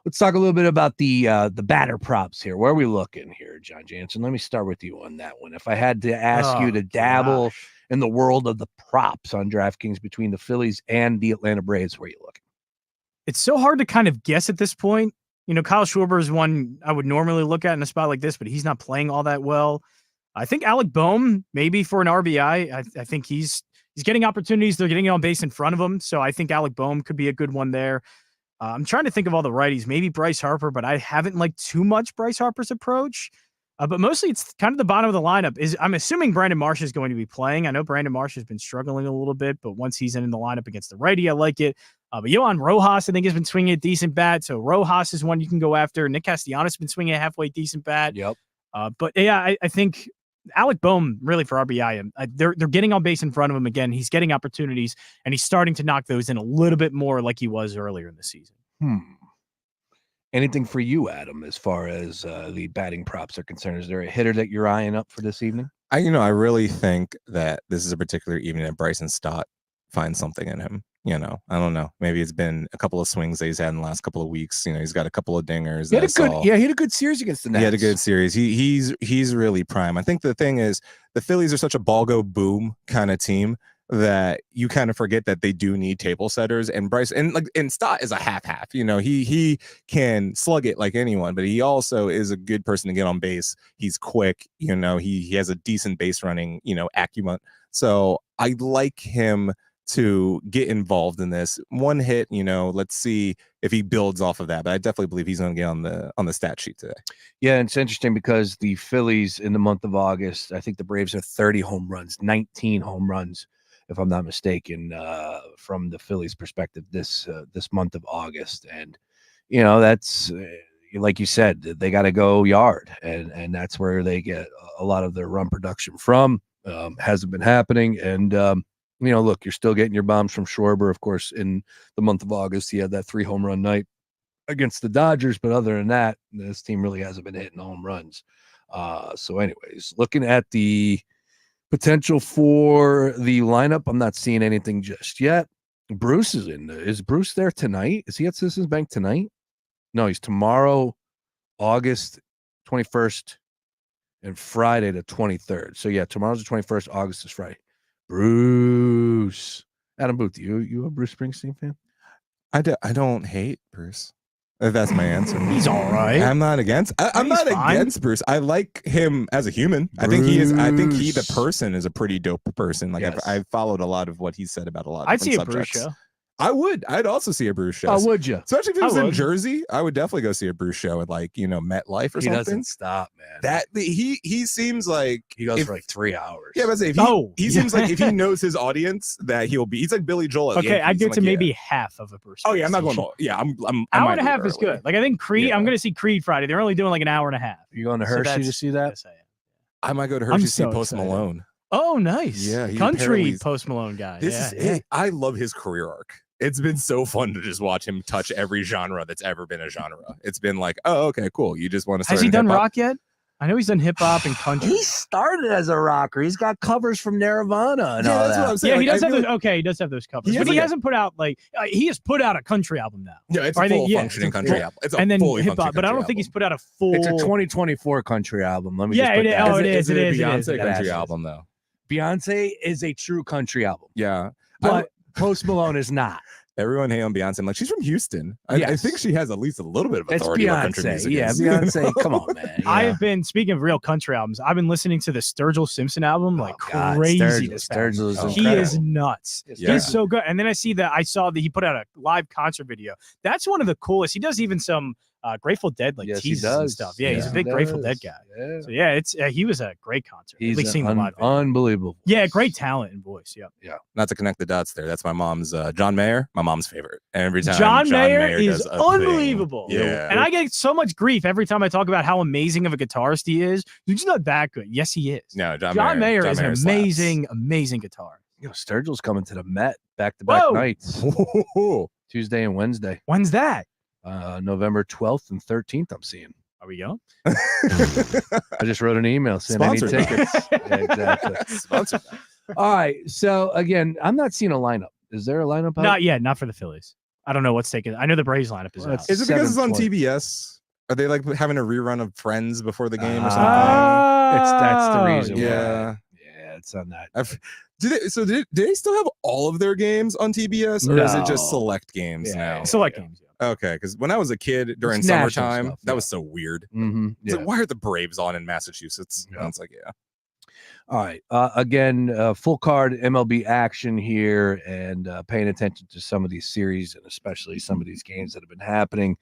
let's talk a little bit about the batter props here. Where are we looking here, John Jansen? Let me start with you on that one. If I had to ask you to dabble in the world of the props on DraftKings between the Phillies and the Atlanta Braves, where are you looking? It's so hard to kind of guess at this point. Kyle Schwarber is one I would normally look at in a spot like this, but he's not playing all that well. I think Alec Boehm, maybe for an RBI. I think he's getting opportunities. They're getting on base in front of him. So I think Alec Boehm could be a good one there. I'm trying to think of all the righties, maybe Bryce Harper, but I haven't liked too much Bryce Harper's approach. But mostly it's kind of the bottom of the lineup. I'm assuming Brandon Marsh is going to be playing. I know Brandon Marsh has been struggling a little bit, but once he's in the lineup against the righty, I like it. But Yohan Rojas, I think, has been swinging a decent bat. So Rojas is one you can go after. Nick Castellanos has been swinging a halfway decent bat. Yep. But I think Alec Boehm, really for RBI, they're getting on base in front of him again. He's getting opportunities, and he's starting to knock those in a little bit more like he was earlier in the season. Anything for you, Adam, as far as the batting props are concerned? Is there a hitter that you're eyeing up for this evening? I really think that this is a particular evening that Bryson Stott finds something in him. I don't know. Maybe it's been a couple of swings that he's had in the last couple of weeks. He's got a couple of dingers. He had a good series against the Nats. He had a good series. He's really prime. I think the thing is the Phillies are such a ball go boom kind of team that you kind of forget that they do need table setters, and Bryce and Stott is a half. He can slug it like anyone, but he also is a good person to get on base. He's quick. He has a decent base running acumen. So I like him to get involved in this one hit. Let's see if he builds off of that. But I definitely believe he's going to get on the stat sheet today. Yeah, and it's interesting because the Phillies in the month of August, I think the Braves are 30 home runs, 19 home runs if I'm not mistaken, from the Phillies' perspective this month of August. And that's like you said, they got to go yard, and that's where they get a lot of their run production from. Hasn't been happening, and look, you're still getting your bombs from Schwarber. Of course, in the month of August, he had that 3 home run night against the Dodgers, but other than that, this team really hasn't been hitting home runs. So anyways, looking at the potential for the lineup, I'm not seeing anything just yet. Bruce is in. Is Bruce there tonight? Is he at Citizens Bank tonight? No, he's tomorrow, August 21st, and Friday the 23rd. So yeah, tomorrow's the 21st, August is Friday. Bruce. Adam Booth, you a Bruce Springsteen fan? I don't hate Bruce. If that's my answer. He's all right. I'm not against. I'm not against Bruce. I like him as a human. I think he the person is a pretty dope person. Like Yes. I've followed a lot of what he said about a lot of I'd see a different Bruce subjects. show. I would. I'd also see a Bruce show. Oh, would you? Especially if it I was in would. Jersey, I would definitely go see a Bruce show at MetLife or He something. doesn't stop, man. He seems like He goes if- for like 3 hours. Yeah, but if he seems like if he knows his audience that he's like Billy Joel. At Okay, Yankees. I'd get I'm to like, maybe yeah. half of a Bruce. Oh yeah, I'm not Springsteen going. show. Yeah, I'm. Hour and a half is good. Like I think Creed. Yeah. I'm going to see Creed Friday. They're only doing like an hour and a half. You going to So Hershey that's- to see that? yes, I am. I might go to I'm Hershey to see so Post excited. Malone. Oh, nice. Yeah, he country apparently- Post Malone guy. This yeah, is yeah. I love his career arc. It's been so fun to just watch him touch every genre that's ever been a genre. It's been like, oh, okay, cool. You just want to start Has he in done hip-hop? rock yet? I know he's done hip hop and country. He started as a rocker. He's got covers from Nirvana and Yeah, all that's that. what I'm saying. Yeah, he Like, does I have feel those. Okay, he does have those covers, He has but he like a- hasn't put out he has put out a country album now. Yeah, it's Or a I think- full yeah, functioning it's a country full- album. It's a and then fully hip hop, functioning but I don't country think he's album. put out a full. It's a 2024 country album. Let me Yeah, just put it is. that. Oh, it is. Is It it a is. It Beyonce is. It country is. album though? Beyonce is a true country album, Yeah, but Post Malone is not. everyone hate on Beyonce. I'm like, she's from Houston. I Yes. think she has at least a little bit of It's authority over country Beyonce. music. Yeah, is. Beyonce. Come on, man. I Yeah. have been speaking of real country albums. I've been listening to the Sturgill Simpson album like God, crazy. Sturgill- This past Sturgill is He incredible. is nuts. Yeah. He's so good. And then I saw that he put out a live concert video. That's one of the coolest. He does even some Grateful Dead like Yes, he teases and does. stuff. Yeah, he's Yes, a he big Grateful does. Dead guy. Yeah. So yeah, it's he was a great concert. He's At least seeing the an live video. unbelievable. Yeah, great talent and voice. Yeah. Not to connect the dots there. That's my mom's John Mayer, my mom's favorite. Every time John Mayer is does a thing, unbelievable. Yeah. And I get so much grief every time I talk about how amazing of a guitarist he is. He's not that good. Yes, he is. No, John Mayer John is Mayer an slaps. amazing guitar. Sturgill's coming to the Met back-to-back Whoa. nights, Tuesday and Wednesday. When's that? November 12th and 13th. I'm seeing. Are we going? I just wrote an email saying I need Sponsored. tickets. Yeah, exactly. Sponsored. All right. So again, I'm not seeing a lineup. Is there a lineup out? Not yet. Not for the Phillies. I don't know what's taking. I know the Braves lineup is Well, out. it's- Is it because it's on 7:20. TBS? Are they like having a rerun of Friends before the game or something? That's the reason. Yeah. Why. Yeah, it's on that. Do they still have all of their games on TBS, or is it just No. select games now? Select games. Okay, because when I was a kid during It's national summertime, stuff, that yeah. was so weird. Mm-hmm. It's like, why are the Braves on in Massachusetts? And it's like, yeah. All right. Again, full card MLB action here, and paying attention to some of these series and especially some of these games that have been happening.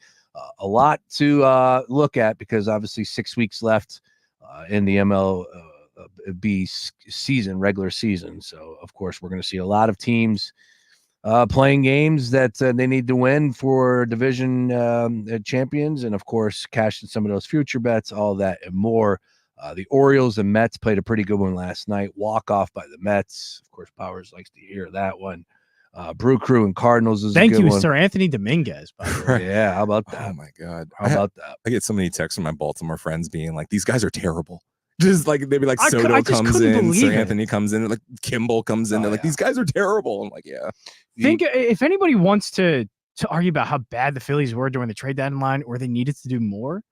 A lot to look at because obviously 6 weeks left in the MLB season, regular season. So, of course, we're going to see a lot of teams playing games that they need to win for division champions, and of course cashing some of those future bets, all that and more. The Orioles and Mets played a pretty good one last night. Walk off by the Mets. Of course, Powers likes to hear that one. Brew Crew and Cardinals is Thank a good you, one. Sir Anthony Dominguez. By the way. Yeah, how about that? Oh my god, How about that? I get so many texts from my Baltimore friends being like, "These guys are terrible." Just like they'd be like, I Soto just comes couldn't in, believe Sir it. Anthony comes in, like Kimball comes in. Oh, They're like, yeah. "These guys are terrible." I'm like, "Yeah." Think if anybody wants to argue about how bad the Phillies were during the trade deadline or they needed to do more,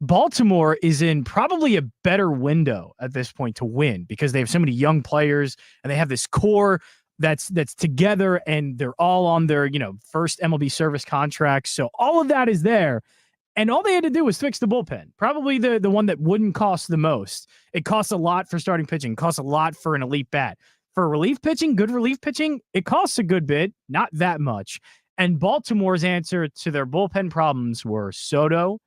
Baltimore is in probably a better window at this point to win because they have so many young players and they have this core that's together and they're all on their, first MLB service contracts. So all of that is there. And all they had to do was fix the bullpen. Probably the one that wouldn't cost the most. It costs a lot for starting pitching, costs a lot for an elite bat. For relief pitching, good relief pitching, it costs a good bit, not that much. And Baltimore's answer to their bullpen problems were Soto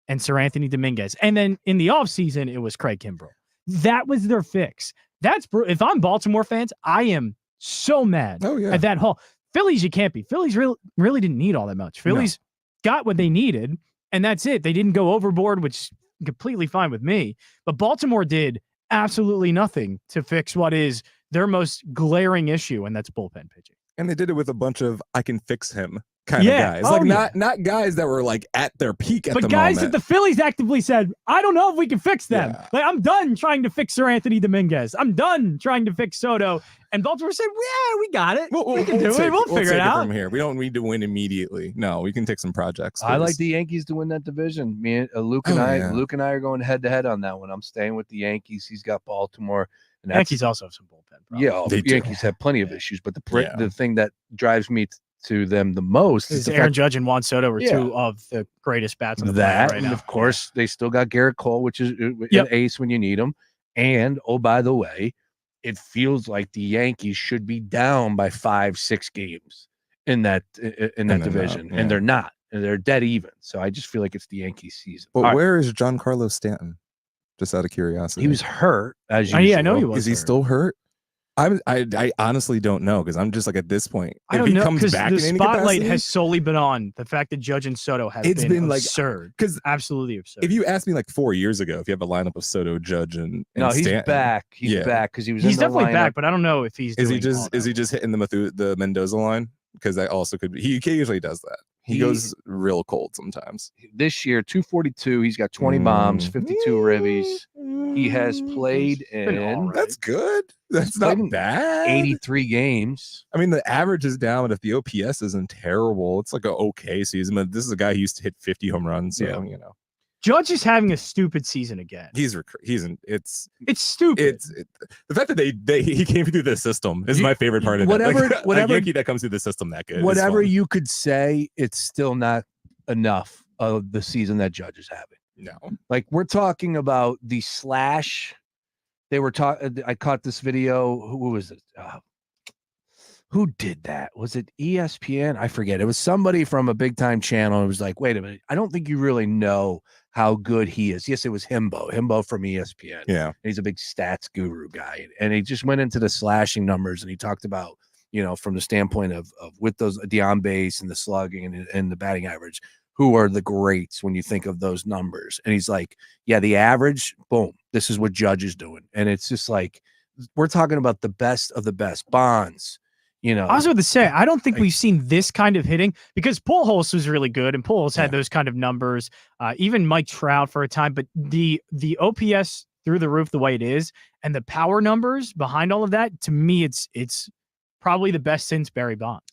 and Sir Anthony Dominguez. And then in the offseason, it was Craig Kimbrell. That was their fix. If I'm Baltimore fans, I am so mad Oh, yeah. at that haul. Phillies, you can't be. Phillies really didn't need all that much. Phillies got what they needed, and that's it. They didn't go overboard, which is completely fine with me. But Baltimore did absolutely nothing to fix what is their most glaring issue, and that's bullpen pitching. And they did it with a bunch of I can fix him kind of guys. Not guys that were like at their peak at the moment. But guys that the Phillies actively said, I don't know if we can fix them. Yeah. Like, I'm done trying to fix Sir Anthony Dominguez. I'm done trying to fix Soto. And Baltimore said, yeah, we got it. We can do it. We'll figure it out. From here. We don't need to win immediately. No, we can take some projects. I like the Yankees to win that division. Me and Luke and I are going head to head on that one. I'm staying with the Yankees. He's got Baltimore. And Yankees also have some bullpen problems. Yeah, the Yankees have plenty of issues, but the thing that drives me to them the most is Aaron Judge and Juan Soto are two of the greatest bats on the planet right now. And of course, they still got Garrett Cole, which is an ace when you need him. And oh, by the way, it feels like the Yankees should be down by 5-6 games in that division, and they're not. And they're dead even. So I just feel like it's the Yankees season. But where is Giancarlo Stanton? Just out of curiosity. He was hurt, as usual. Yeah, I know he was. Is he still hurt? I honestly don't know, because I'm just like at this point. I don't if he know, comes back the in any spotlight capacity, has solely been on the fact that Judge and Soto have been absurd. Because absolutely absurd. If you asked me like 4 years ago, if you have a lineup of Soto, Judge, and he's Stanton, back. He's back because he's definitely back, but I don't know if he's. Is he just hitting the Mendoza line? Because that also could be. He occasionally does that. He goes real cold sometimes. This year, 242. He's got 20 bombs, 52 ribbies. He has played in. That's good. That's not bad. 83 games. I mean, the average is down, but if the OPS isn't terrible, it's like an okay season. But this is a guy who used to hit 50 home runs. So, Judge is having a stupid season again. It's stupid. The fact that he came through the system is my favorite part of it. Whatever Yankee that comes through the system that good. Whatever you could say, it's still not enough of the season that Judge is having. No, like we're talking about the slash. They were talking. I caught this video. Who was it? Who did that? Was it ESPN? I forget. It was somebody from a big time channel. It was like, wait a minute. I don't think you really know how good he is. Yes, it was Himbo from ESPN. Yeah. He's a big stats guru guy. And he just went into the slashing numbers and he talked about, from the standpoint of with those the on base and the slugging and the batting average, who are the greats when you think of those numbers. And he's like, yeah, the average, boom, this is what Judge is doing. And it's just like, we're talking about the best of the best. Bonds. I was going to say, I don't think we've seen this kind of hitting because Pujols was really good and Pujols had those kind of numbers. Even Mike Trout for a time, but the OPS through the roof the way it is and the power numbers behind all of that, to me, it's probably the best since Barry Bonds.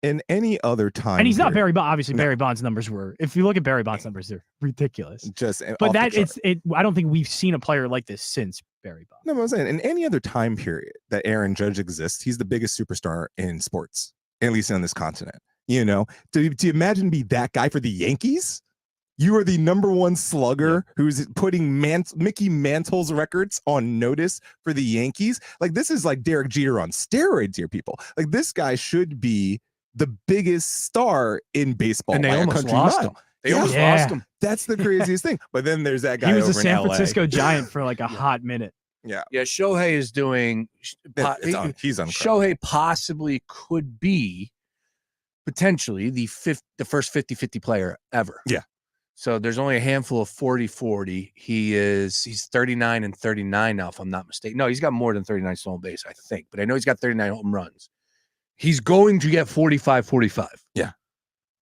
In any other time, and he's not Barry Bonds. Obviously, Barry Bonds' numbers were. If you look at Barry Bonds' numbers, they're ridiculous. But I don't think we've seen a player like this since Barry Bonds. No, I'm saying in any other time period that Aaron Judge exists, he's the biggest superstar in sports, at least on this continent. To imagine be that guy for the Yankees. You are the number one slugger who's putting Mickey Mantle's records on notice for the Yankees. Like this is like Derek Jeter on steroids here, people. Like this guy should be the biggest star in baseball, and they almost lost him. Almost lost him. That's the craziest thing. But then there's that guy. He was over a San in LA. Francisco Giant for like a hot minute. Yeah. Shohei is doing. He's on. Shohei possibly could be potentially the first 50-50 player ever. Yeah. So there's only a handful of 40-40. He's 39 and 39 now, if I'm not mistaken. No, he's got more than 39 stolen base, I think. But I know he's got 39 home runs. He's going to get 45-45. Yeah.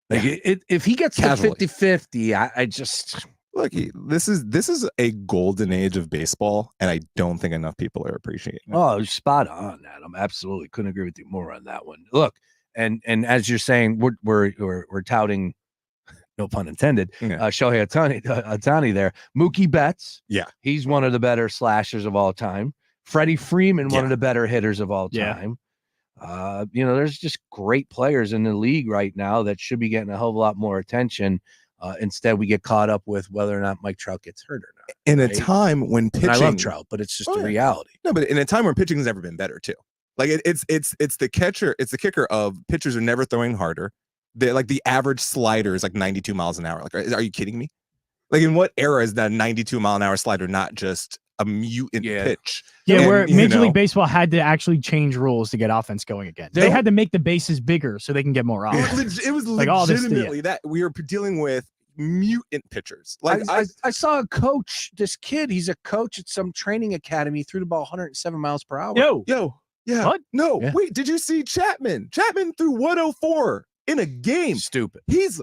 If he gets Casually. to 50-50, I just look. This is a golden age of baseball, and I don't think enough people are appreciating it. Oh, spot on, Adam. Absolutely, couldn't agree with you more on that one. Look, and as you're saying, we're touting, no pun intended, Shohei Ohtani there. Mookie Betts, he's one of the better slashers of all time. Freddie Freeman, one of the better hitters of all time. There's just great players in the league right now that should be getting a hell of a lot more attention. Instead, we get caught up with whether or not Mike Trout gets hurt or not. In a time when pitching, and I love Trout, but it's just a reality. No, but in a time where pitching has never been better too. Like it's the catcher, it's the kicker of pitchers are never throwing harder. They're like the average slider is like 92 miles an hour. Like, are you kidding me? Like in what era is that 92 mile an hour slider not just a mutant pitch. Yeah, And, where you Major know, League Baseball had to actually change rules to get offense going again. They had to make the bases bigger so they can get more offense. It was like all this, legitimately that we were dealing with mutant pitchers. Like I saw a coach, this kid, he's a coach at some training academy, threw the ball 107 miles per hour. Yeah. What? No, wait, did you see Chapman? Chapman threw 104 in a game. Stupid. He's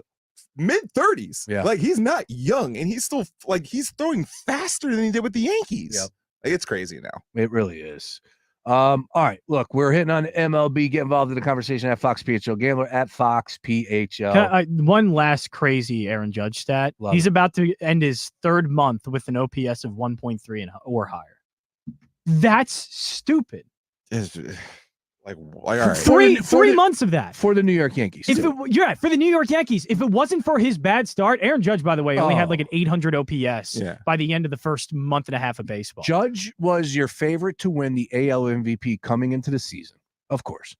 mid-30s. Yeah. Like, he's not young, and he's still, like, he's throwing faster than he did with the Yankees. Yep. Like, it's crazy now. It really is. All right, look, we're hitting on MLB. Get involved in the conversation at Fox PHL Gambler, at Fox PHL. One last crazy Aaron Judge stat. He's about to end his third month with an OPS of 1.3 or higher. That's stupid. It's, like all right. Three months of that for the New York Yankees. You're right, for the New York Yankees. If it wasn't for his bad start, Aaron Judge, by the way, only had like an 800 OPS by the end of the first month and a half of baseball. Judge was your favorite to win the AL MVP coming into the season, of course.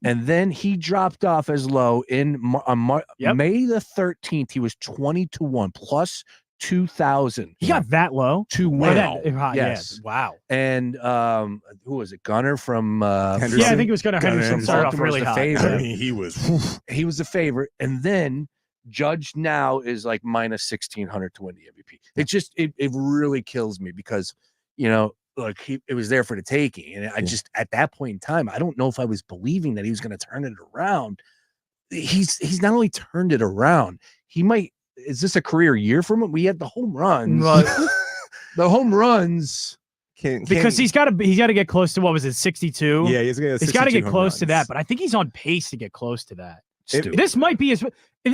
And then he dropped off as low in May the 13th. He was 20-1 plus 2,000. He got that low to win. Yes. Yeah. Wow. And who was it? Gunner from Henderson? Yeah, I think it was Gunner Henderson. Started off really hot. Favorite. I mean, he was the favorite. And then Judge now is like minus 1,600 to win the MVP. It just it really kills me because, you know, look, it was there for the taking. And I just at that point in time, I don't know if I was believing that he was going to turn it around. He's not only turned it around, he might. Is this a career year for him? We had the home runs. The home runs. Because he's got to get close to, what was it, 62? Yeah, he's got to get close to that. But I think he's on pace to get close to that. This might be his.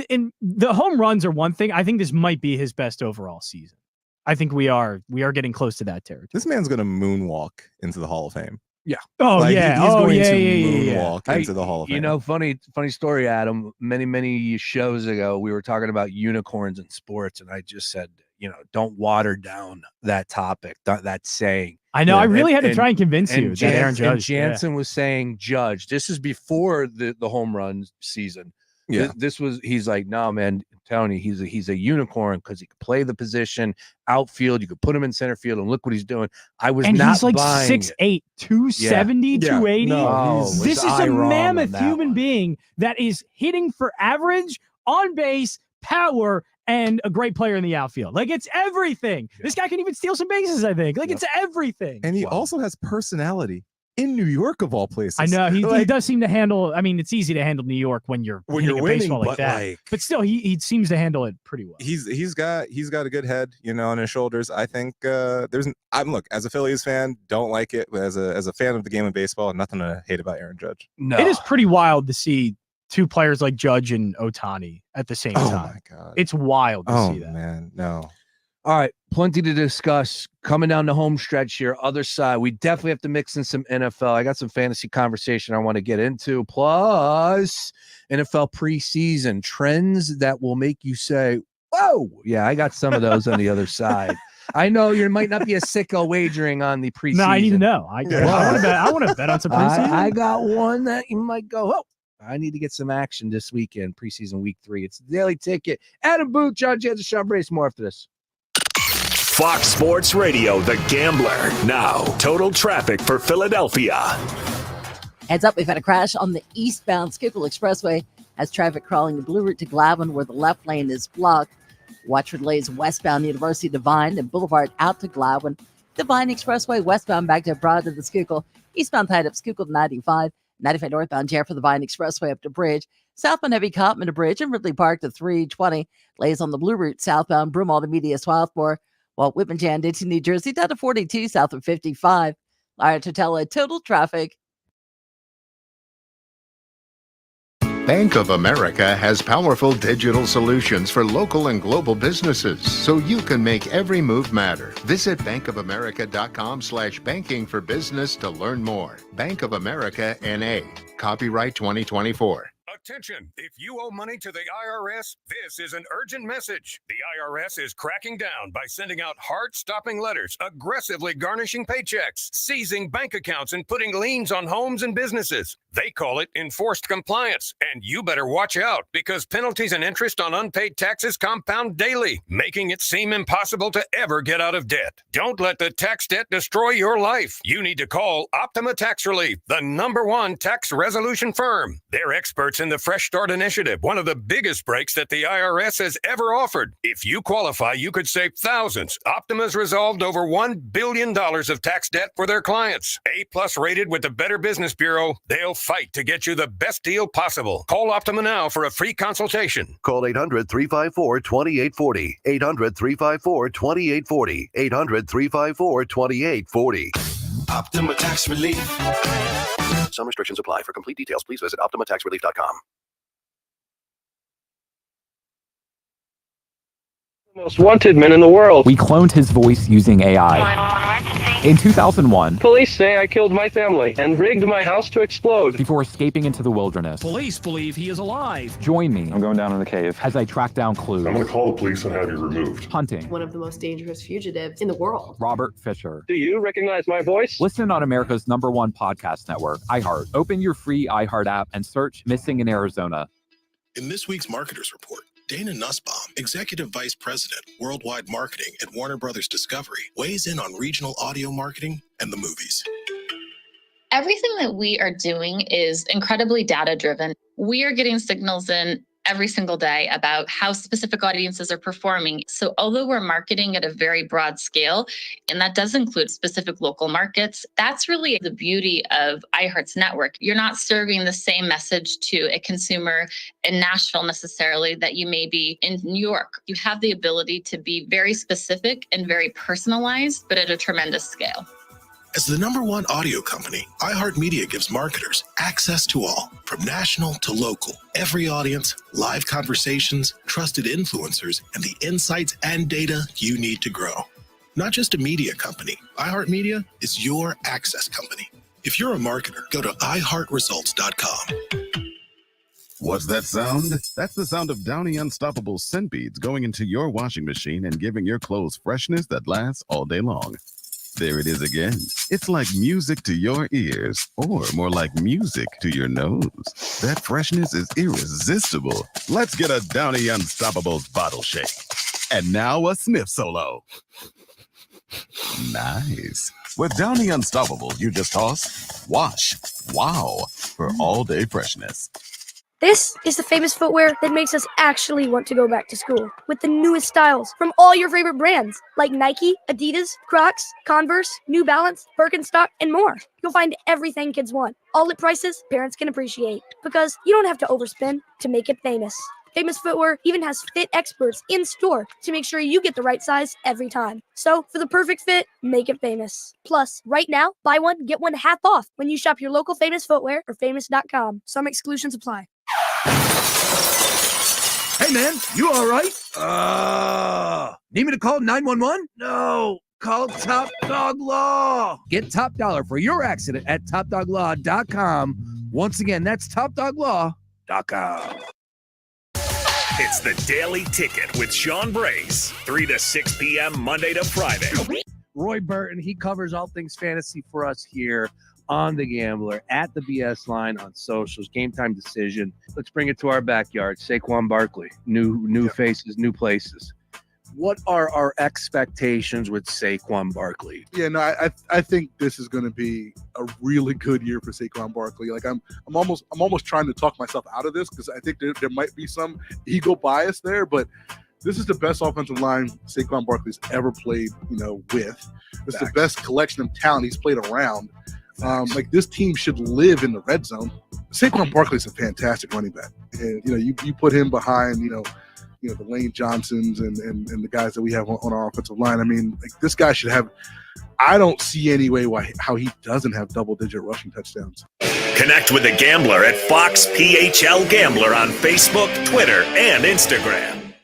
And the home runs are one thing. I think this might be his best overall season. I think we are getting close to that territory. This man's going to moonwalk into the Hall of Fame. Yeah. Oh, like, yeah. He's going to moonwalk into the Hall of Fame. You know, funny story, Adam. Many shows ago, we were talking about unicorns in sports, and I just said, you know, don't water down that topic, that saying. I know. I really had to try and convince you that Aaron Judge. And Jansen was saying Judge. This is before the home run season. Yeah. This was. He's like, no, man. I'm telling you, he's a unicorn because he could play the position outfield. You could put him in center field, and look what he's doing. He's like 6'8", 270, 280. No, this is a mammoth human being that is hitting for average, on base, power, and a great player in the outfield. Like, it's everything. This guy can even steal some bases, I think. Like, it's everything. And he also has personality in New York, of all places. I know. He does seem to handle, I mean, it's easy to handle New York when you're winning, baseball like that. But still, he seems to handle it pretty well. He's got a good head, you know, on his shoulders. I think look, as a Phillies fan, don't like it. As a fan of the game of baseball, nothing to hate about Aaron Judge. No. It is pretty wild to see two players like Judge and Ohtani at the same time. Oh my God. It's wild to see that. Oh man, no. All right, plenty to discuss coming down the home stretch here. Other side, we definitely have to mix in some NFL. I got some fantasy conversation I want to get into. Plus, NFL preseason trends that will make you say, "Whoa!" Yeah, I got some of those on the other side. I know you might not be a sicko wagering on the preseason. No, I need to know. I want to bet on some preseason. I got one that you might go, oh, I need to get some action this weekend, preseason week 3. It's the Daily Ticket. Adam Booth, John Jansen, Sean Brace. More after this. Fox Sports Radio, The Gambler. Now, total traffic for Philadelphia. Heads up, we've had a crash on the eastbound Schuylkill Expressway as traffic crawling the Blue Route to Glavin where the left lane is blocked. Watch for delays westbound University Divine and Boulevard out to Glavin. Divine Expressway westbound back to Broad to the Schuylkill. Eastbound tied up Schuylkill to 95. 95 northbound Jefferson the Vine Expressway up to Bridge. Southbound heavy Cotman to Bridge and Ridley Park to 320. Lays on the Blue Route southbound Broomall to Media Swarthmore. While Whitman Jan into New Jersey down to 42 south of 55. Larry Totella, total traffic. Bank of America has powerful digital solutions for local and global businesses, so you can make every move matter. Visit bankofamerica.com/banking for business to learn more. Bank of America N.A. Copyright 2024. Attention, if you owe money to the IRS, this is an urgent message. The IRS is cracking down by sending out heart-stopping letters, aggressively garnishing paychecks, seizing bank accounts, and putting liens on homes and businesses. They call it enforced compliance, and you better watch out because penalties and interest on unpaid taxes compound daily, making it seem impossible to ever get out of debt. Don't let the tax debt destroy your life. You need to call Optima Tax Relief, the #1 tax resolution firm. They're experts in the Fresh Start Initiative, one of the biggest breaks that the IRS has ever offered. If you qualify, you could save thousands. Optima's resolved over $1 billion of tax debt for their clients. A+ rated with the Better Business Bureau, they'll fight to get you the best deal possible. Call Optima now for a free consultation. Call 800-354-2840. 800-354-2840. 800-354-2840. Optima Tax Relief. Some restrictions apply. For complete details, please visit OptimaTaxRelief.com. Most wanted men in the world. We cloned his voice using AI. In 2001, Police say I killed my family and rigged my house to explode. Before escaping into the wilderness. Police believe he is alive. Join me. I'm going down in the cave. As I track down clues. I'm going to call the police and have you removed. Hunting. One of the most dangerous fugitives in the world. Robert Fisher. Do you recognize my voice? Listen on America's #1 podcast network, iHeart. Open your free iHeart app and search Missing in Arizona. In this week's Marketers Report, Dana Nussbaum, Executive Vice President, Worldwide Marketing at Warner Brothers Discovery, weighs in on regional audio marketing and the movies. Everything that we are doing is incredibly data-driven. We are getting signals in every single day about how specific audiences are performing. So although we're marketing at a very broad scale, and that does include specific local markets, that's really the beauty of iHeart's network. You're not serving the same message to a consumer in Nashville necessarily that you may be in New York. You have the ability to be very specific and very personalized, but at a tremendous scale. As the #1 audio company, iHeartMedia gives marketers access to all, from national to local, every audience, live conversations, trusted influencers, and the insights and data you need to grow. Not just a media company, iHeartMedia is your access company. If you're a marketer, go to iHeartResults.com. What's that sound? That's the sound of Downy Unstoppable scent beads going into your washing machine and giving your clothes freshness that lasts all day long. There it is again. It's like music to your ears, or more like music to your nose. That freshness is irresistible. Let's get a Downy Unstoppables bottle shake. And now a sniff solo. Nice. With Downy Unstoppables, you just toss, wash, wow, for all-day freshness. This is the famous footwear that makes us actually want to go back to school. With the newest styles from all your favorite brands like Nike, Adidas, Crocs, Converse, New Balance, Birkenstock, and more. You'll find everything kids want, all at prices parents can appreciate. Because you don't have to overspend to make it famous. Famous Footwear even has fit experts in store to make sure you get the right size every time. So for the perfect fit, make it famous. Plus, right now, buy one, get one half off when you shop your local Famous Footwear or famous.com. Some exclusions apply. Hey, man, you all right? Need me to call 911? No, call Top Dog Law. Get top dollar for your accident at topdoglaw.com. Once again, that's topdoglaw.com. It's the Daily Ticket with Sean Brace, 3 to 6 p.m. Monday to Friday. Roy Burton, he covers all things fantasy for us here on The Gambler, at the BS Line on socials. Game Time Decision. Let's bring it to our backyard. Saquon Barkley, new faces, new places. What are our expectations with Saquon Barkley? Yeah, no, I think this is going to be a really good year for Saquon Barkley. Like I'm almost trying to talk myself out of this because I think there might be some ego bias there, but this is the best offensive line Saquon Barkley's ever played, with. It's the best collection of talent he's played around. Like this team should live in the red zone. Saquon Barkley is a fantastic running back, and you put him behind the Lane Johnsons and the guys that we have on our offensive line. I mean, like this guy should have. I don't see any way how he doesn't have double-digit rushing touchdowns. Connect with the Gambler at Fox PHL Gambler on Facebook, Twitter, and Instagram.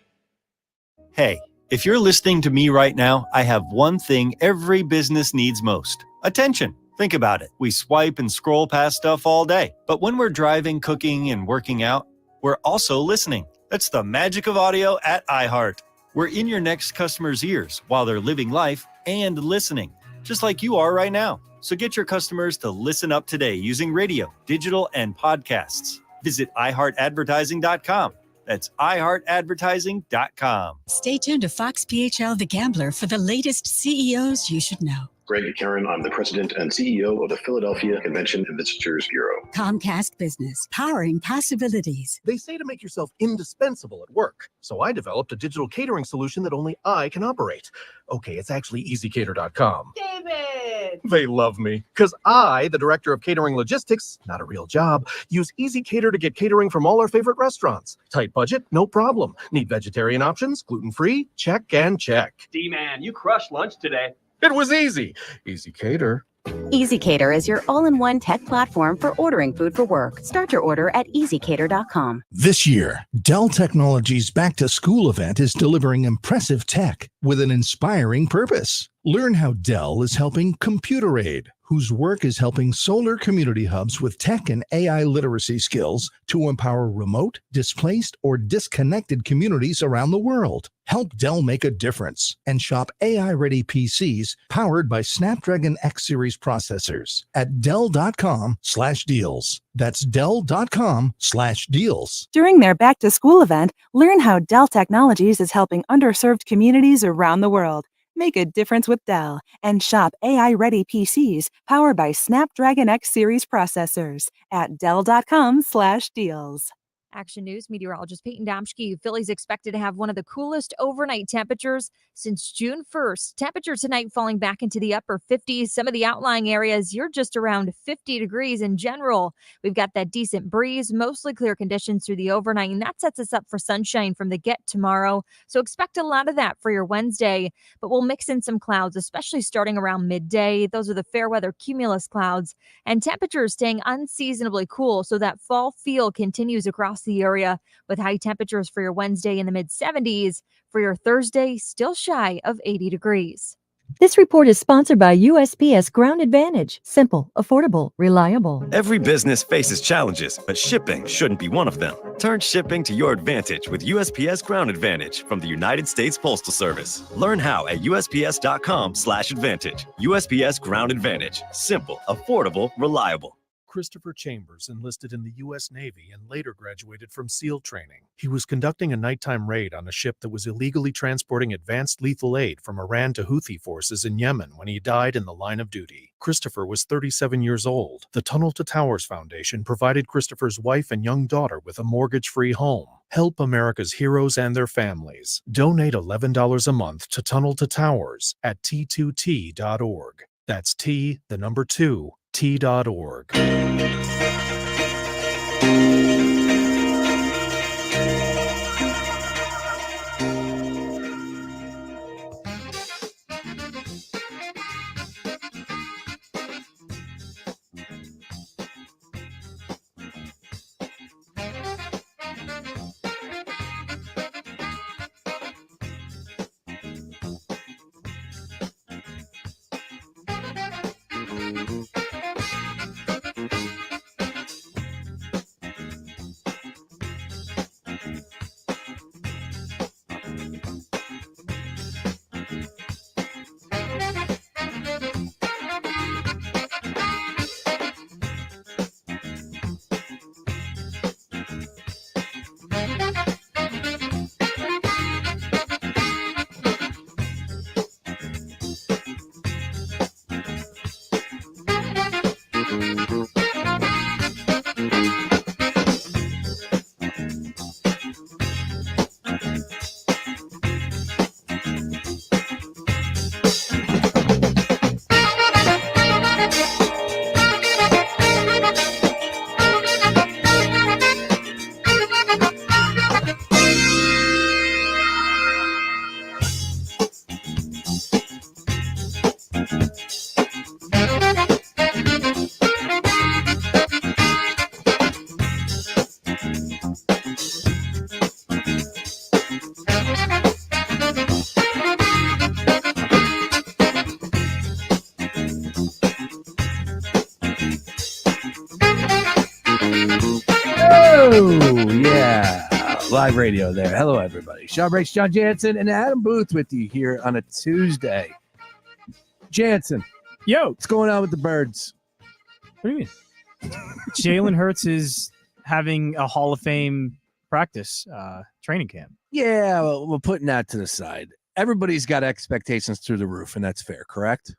Hey, if you're listening to me right now, I have one thing every business needs most: attention. Think about it. We swipe and scroll past stuff all day. But when we're driving, cooking, and working out, we're also listening. That's the magic of audio at iHeart. We're in your next customer's ears while they're living life and listening, just like you are right now. So get your customers to listen up today using radio, digital, and podcasts. Visit iHeartAdvertising.com. That's iHeartAdvertising.com. Stay tuned to Fox PHL The Gambler for the latest CEOs you should know. Greg Karen, I'm the president and CEO of the Philadelphia Convention and Visitors Bureau. Comcast Business, powering possibilities. They say to make yourself indispensable at work. So I developed a digital catering solution that only I can operate. Okay, it's actually easycater.com. David! They love me because I, the director of catering logistics, not a real job, use EasyCater to get catering from all our favorite restaurants. Tight budget? No problem. Need vegetarian options? Gluten-free? Check and check. D-Man, you crushed lunch today. It was easy. EasyCater. EasyCater is your all-in-one tech platform for ordering food for work. Start your order at easycater.com. This year, Dell Technologies Back to School event is delivering impressive tech with an inspiring purpose. Learn how Dell is helping Computer Aid, whose work is helping solar community hubs with tech and AI literacy skills to empower remote, displaced, or disconnected communities around the world. Help Dell make a difference and shop AI-ready PCs powered by Snapdragon X Series processors at Dell.com/deals. That's Dell.com/deals. During their Back to School event, learn how Dell Technologies is helping underserved communities around the world. Make a difference with Dell and shop AI-ready PCs powered by Snapdragon X Series processors at Dell.com/deals. Action News meteorologist Peyton Domschke. Phillies expected to have one of the coolest overnight temperatures since June 1st. Temperature tonight falling back into the upper 50s. Some of the outlying areas, you're just around 50 degrees in general. We've got that decent breeze, mostly clear conditions through the overnight, and that sets us up for sunshine from the get tomorrow. So expect a lot of that for your Wednesday, but we'll mix in some clouds, especially starting around midday. Those are the fair weather cumulus clouds, and temperatures staying unseasonably cool, so that fall feel continues across the area with high temperatures for your Wednesday in the mid-70s. For your Thursday, still shy of 80 degrees. This report is sponsored by USPS Ground Advantage. Simple, affordable, reliable. Every business faces challenges, but shipping shouldn't be one of them. Turn shipping to your advantage with USPS Ground Advantage from the United States Postal Service. Learn how at USPS.com/advantage. USPS Ground Advantage. Simple, affordable, reliable. Christopher Chambers enlisted in the U.S. Navy and later graduated from SEAL training. He was conducting a nighttime raid on a ship that was illegally transporting advanced lethal aid from Iran to Houthi forces in Yemen when he died in the line of duty. Christopher was 37 years old. The Tunnel to Towers Foundation provided Christopher's wife and young daughter with a mortgage-free home. Help America's heroes and their families. Donate $11 a month to Tunnel to Towers at T2T.org. That's T, the number 2, T.org. Oh, yeah. Live radio there. Hello, everybody. Sean Breaks, John Jansen, and Adam Booth with you here on a Tuesday. Jansen. Yo. What's going on with the birds? What do you mean? Jalen Hurts is having a Hall of Fame practice training camp. Yeah, well, we're putting that to the side. Everybody's got expectations through the roof, and that's fair, correct?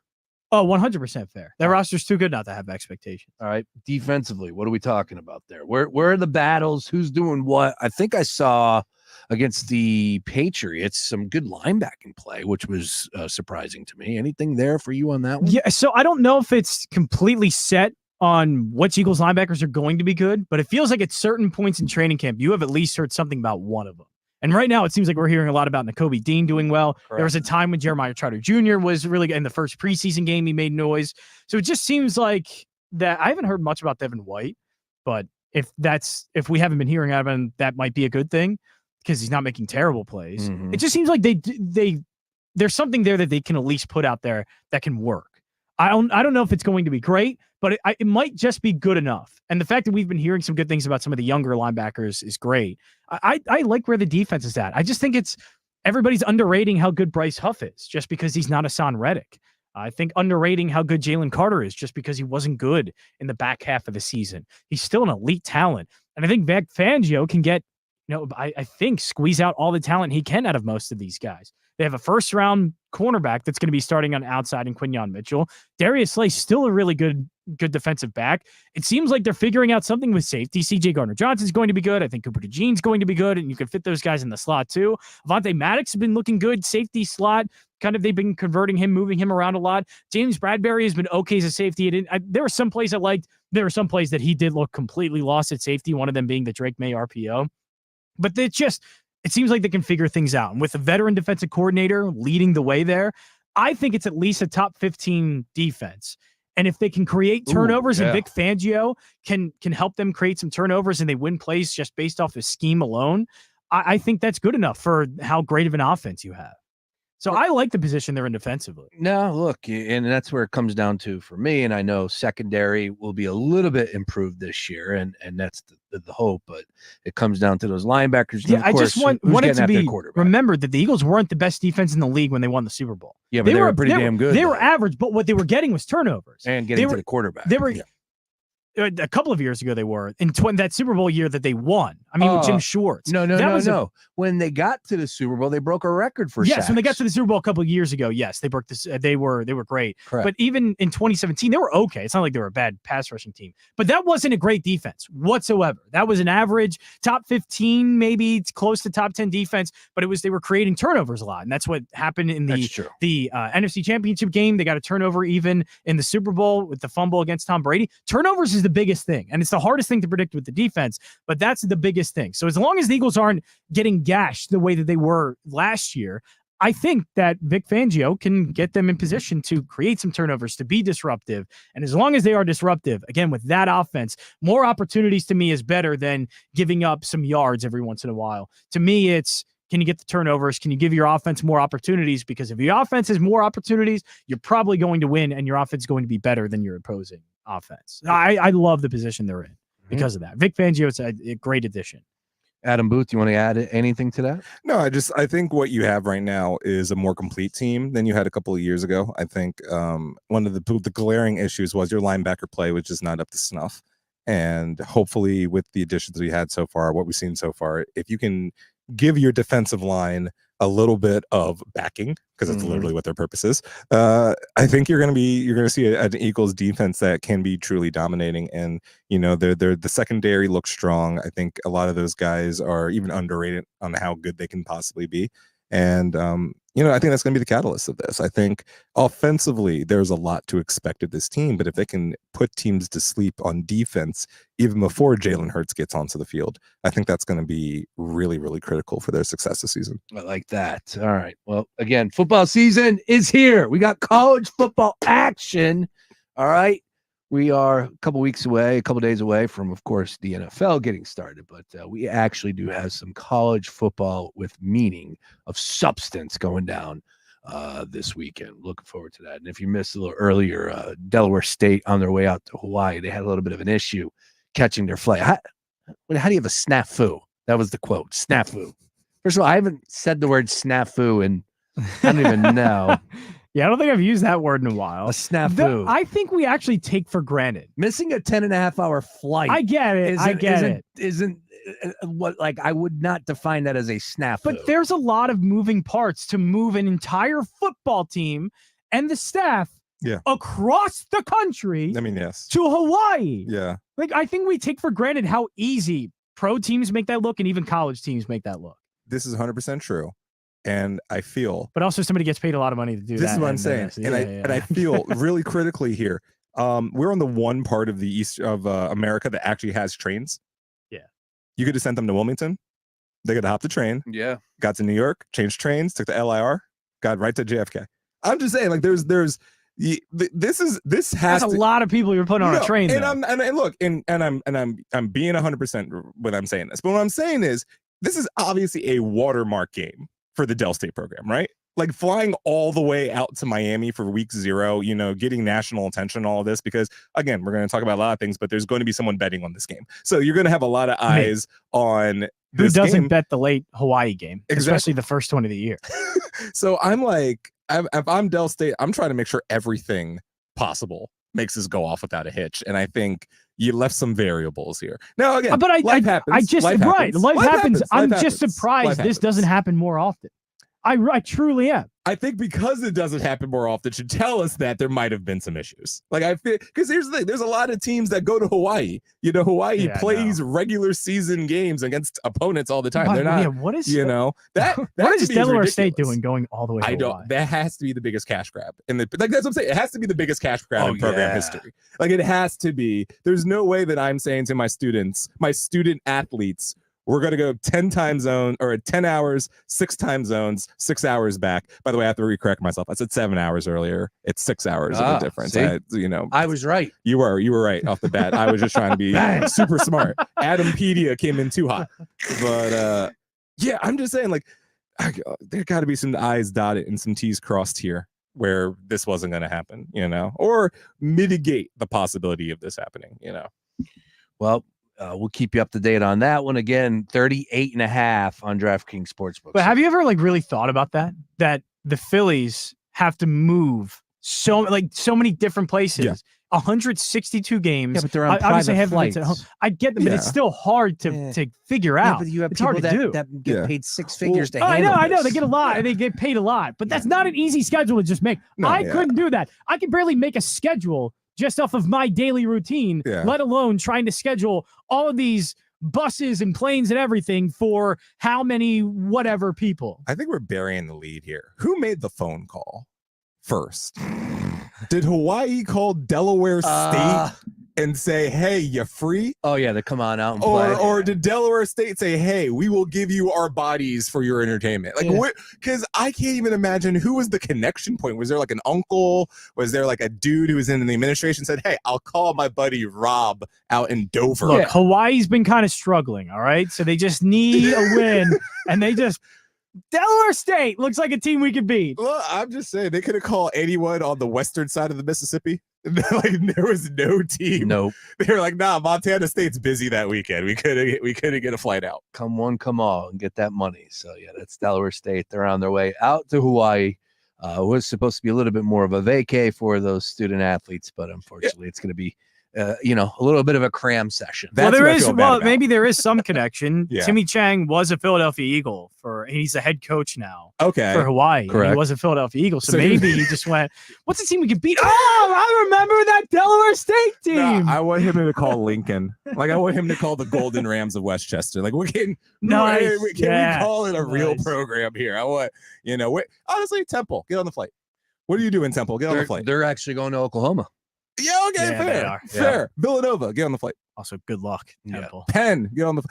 Oh, 100% fair. That roster's too good not to have expectations. All right. Defensively, what are we talking about there? Where are the battles? Who's doing what? I think I saw against the Patriots some good linebacking play, which was surprising to me. Anything there for you on that one? Yeah, so I don't know if it's completely set on which Eagles linebackers are going to be good, but it feels like at certain points in training camp, you have at least heard something about one of them. And right now, it seems like we're hearing a lot about Nakobe Dean doing well. Correct. There was a time when Jeremiah Trotter Jr. was really good. In the first preseason game, he made noise. So it just seems like that. I haven't heard much about Devin White, but if we haven't been hearing out of him, that might be a good thing because he's not making terrible plays. Mm-hmm. It just seems like there's something there that they can at least put out there that can work. I don't know if it's going to be great, but it might just be good enough. And the fact that we've been hearing some good things about some of the younger linebackers is great. I like where the defense is at. I just think everybody's underrating how good Bryce Huff is just because he's not Hassan Reddick. I think underrating how good Jalen Carter is just because he wasn't good in the back half of the season. He's still an elite talent. And I think Vic Fangio can get, I think squeeze out all the talent he can out of most of these guys. They have a first-round cornerback that's going to be starting on outside in Quinyon Mitchell. Darius Slay's still a really good defensive back. It seems like they're figuring out something with safety. C.J. Gardner-Johnson's going to be good. I think Cooper DeJean's going to be good, and you can fit those guys in the slot too. Avonte Maddox has been looking good. Safety slot. Kind of they've been converting him, moving him around a lot. James Bradbury has been okay as a safety. There were some plays I liked. There were some plays that he did look completely lost at safety, one of them being the Drake May RPO. But it seems like they can figure things out. And with a veteran defensive coordinator leading the way there, I think it's at least a top 15 defense. And if they can create turnovers and Vic Fangio can help them create some turnovers and they win plays just based off his scheme alone, I think that's good enough for how great of an offense you have. So I like the position they're in defensively. No, look, and that's where it comes down to for me. And I know secondary will be a little bit improved this year, and that's the hope. But it comes down to those linebackers. Yeah, I just want it to be remembered that the Eagles weren't the best defense in the league when they won the Super Bowl. Yeah, but they were pretty damn good. They were average, but what they were getting was turnovers and getting to the quarterback. They were. Yeah. A couple of years ago, they were in that Super Bowl year that they won. I mean, with Jim Schwartz. No. When they got to the Super Bowl, they broke a record for sacks. Yes, when they got to the Super Bowl a couple of years ago, yes, they broke this. They were great. Correct. But even in 2017, they were okay. It's not like they were a bad pass rushing team. But that wasn't a great defense whatsoever. That was an average top 15, maybe it's close to top 10 defense. But they were creating turnovers a lot, and that's what happened in the NFC Championship game. They got a turnover even in the Super Bowl with the fumble against Tom Brady. Turnovers is the biggest thing, and it's the hardest thing to predict with the defense, but that's the biggest thing. So as long as the Eagles aren't getting gashed the way that they were last year, I think that Vic Fangio can get them in position to create some turnovers, to be disruptive. And as long as they are disruptive, again, with that offense, more opportunities to me is better than giving up some yards every once in a while. To me, it's, can you get the turnovers? Can you give your offense more opportunities? Because if your offense has more opportunities, you're probably going to win, and your offense is going to be better than your opposing offense. I love the position they're in because of that. Vic Fangio is a great addition. Adam Booth, you want to add anything to that? No, I think what you have right now is a more complete team than you had a couple of years ago. I think one of the glaring issues was your linebacker play was just not up to snuff. And hopefully with the additions we had so far, what we've seen so far, if you can give your defensive line a little bit of backing, because that's literally what their purpose is. I think you're going to see an Eagles defense that can be truly dominating, and the secondary looks strong. I think a lot of those guys are even underrated on how good they can possibly be, and I think that's going to be the catalyst of this. I think offensively, there's a lot to expect of this team, but if they can put teams to sleep on defense even before Jalen Hurts gets onto the field, I think that's going to be really, really critical for their success this season. I like that. All right. Well, again, football season is here. We got college football action. All right. We are a couple days away from, of course, the NFL getting started, but we actually do have some college football with meaning, of substance going down this weekend. Looking forward to that. And if you missed a little earlier, Delaware State on their way out to Hawaii, they had a little bit of an issue catching their flight. How do you have a snafu? That was the quote. Snafu. First of all, I haven't said the word snafu and I don't even know. Yeah, I don't think I've used that word in a while. A snafu. I think we actually take for granted. Missing a 10.5-hour flight. I get it. Isn't what, like, I would not define that as a snafu. But there's a lot of moving parts to move an entire football team and the staff across the country. I mean, yes. To Hawaii. Yeah. Like, I think we take for granted how easy pro teams make that look and even college teams make that look. This is 100% true. And I feel, but also somebody gets paid a lot of money to do that. This is what I'm saying, and I feel really critically here. We're on the one part of the east of America that actually has trains. Yeah, you could have sent them to Wilmington. They could have hopped the train. Yeah, got to New York, changed trains, took the LIR, got right to JFK. I'm just saying, like, this has a lot of people you're putting on a train. And I'm being 100% when I'm saying this, but what I'm saying is this is obviously a watermark game for the Dell State program, right? Like flying all the way out to Miami for week 0, getting national attention, all of this, because again, we're going to talk about a lot of things, but there's going to be someone betting on this game. So you're going to have a lot of eyes on who doesn't game. Bet the late Hawaii game, especially the first one of the year. So I'm like, if I'm Dell State, I'm trying to make sure everything possible makes this go off without a hitch. And I think you left some variables here. Now, again, life happens. Life happens. I'm just surprised this doesn't happen more often. I truly am. I think because it doesn't happen more often should tell us that there might have been some issues. Like I feel, because here's the thing, there's a lot of teams that go to Hawaii. Hawaii plays regular season games against opponents all the time. They're not. What is that? What is Delaware State doing going all the way to Hawaii? Don't. That has to be the biggest cash grab, and that's what I'm saying. It has to be the biggest cash grab in program history. Like it has to be. There's no way that I'm saying to my student athletes, we're going to go 10 time zone or 10 hours, 6 time zones, 6 hours back. By the way, I have to recorrect myself. I said 7 hours earlier. It's 6 hours of a difference. I was right. You were right off the bat. I was just trying to be super smart. Adampedia came in too hot. But yeah, I'm just saying, like, there got to be some I's dotted and some T's crossed here where this wasn't going to happen, or mitigate the possibility of this happening, Well, we'll keep you up to date on that one. Again, 38.5 on DraftKings Sportsbook. But have you ever really thought about that the Phillies have to move so many different places? Yeah. 162 games. Yeah, but they're on private flights. At home. I get them, but it's still hard to figure out. But you have it's hard to do. that get paid 6 figures to handle I know. this. They get a lot. They get paid a lot. But that's not an easy schedule to just make. Couldn't do that. I could barely make a schedule just off of my daily routine, let alone trying to schedule all of these buses and planes and everything for how many whatever people. I think we're burying the lead here. Who made the phone call first? Did Hawaii call Delaware State and say, hey, you free? Oh, yeah, to come on out and play. Or did Delaware State say, hey, we will give you our bodies for your entertainment? Like, because I can't even imagine who was the connection point. Was there like an uncle? Was there like a dude who was in the administration said, hey, I'll call my buddy Rob out in Dover? Look, Hawaii's been kind of struggling, all right? So they just need a win, and Delaware State looks like a team we could beat. Well, I'm just saying they could have called anyone on the western side of the Mississippi. There was no team. Nope. They were like, nah, Montana State's busy that weekend. We couldn't get a flight out. Come one, come all, and get that money. So yeah, that's Delaware State. They're on their way out to Hawaii. It was supposed to be a little bit more of a vacay for those student athletes, but unfortunately, it's going to be a little bit of a cram session. Maybe there is some connection. Timmy Chang was a Philadelphia Eagle he's the head coach now. Okay. For Hawaii. Correct. He was a Philadelphia Eagle. So maybe he just went, what's the team we could beat? Oh, I remember that Delaware State team. No, I want him to call Lincoln. Like I want him to call the Golden Rams of Westchester. Like we can we call it a real program here? I want, honestly, Temple, get on the flight. What are you doing, Temple? Get on the flight. They're actually going to Oklahoma. Yeah, okay, fair. Fair. Villanova, get on the flight. Also, good luck, Temple. Penn, get on the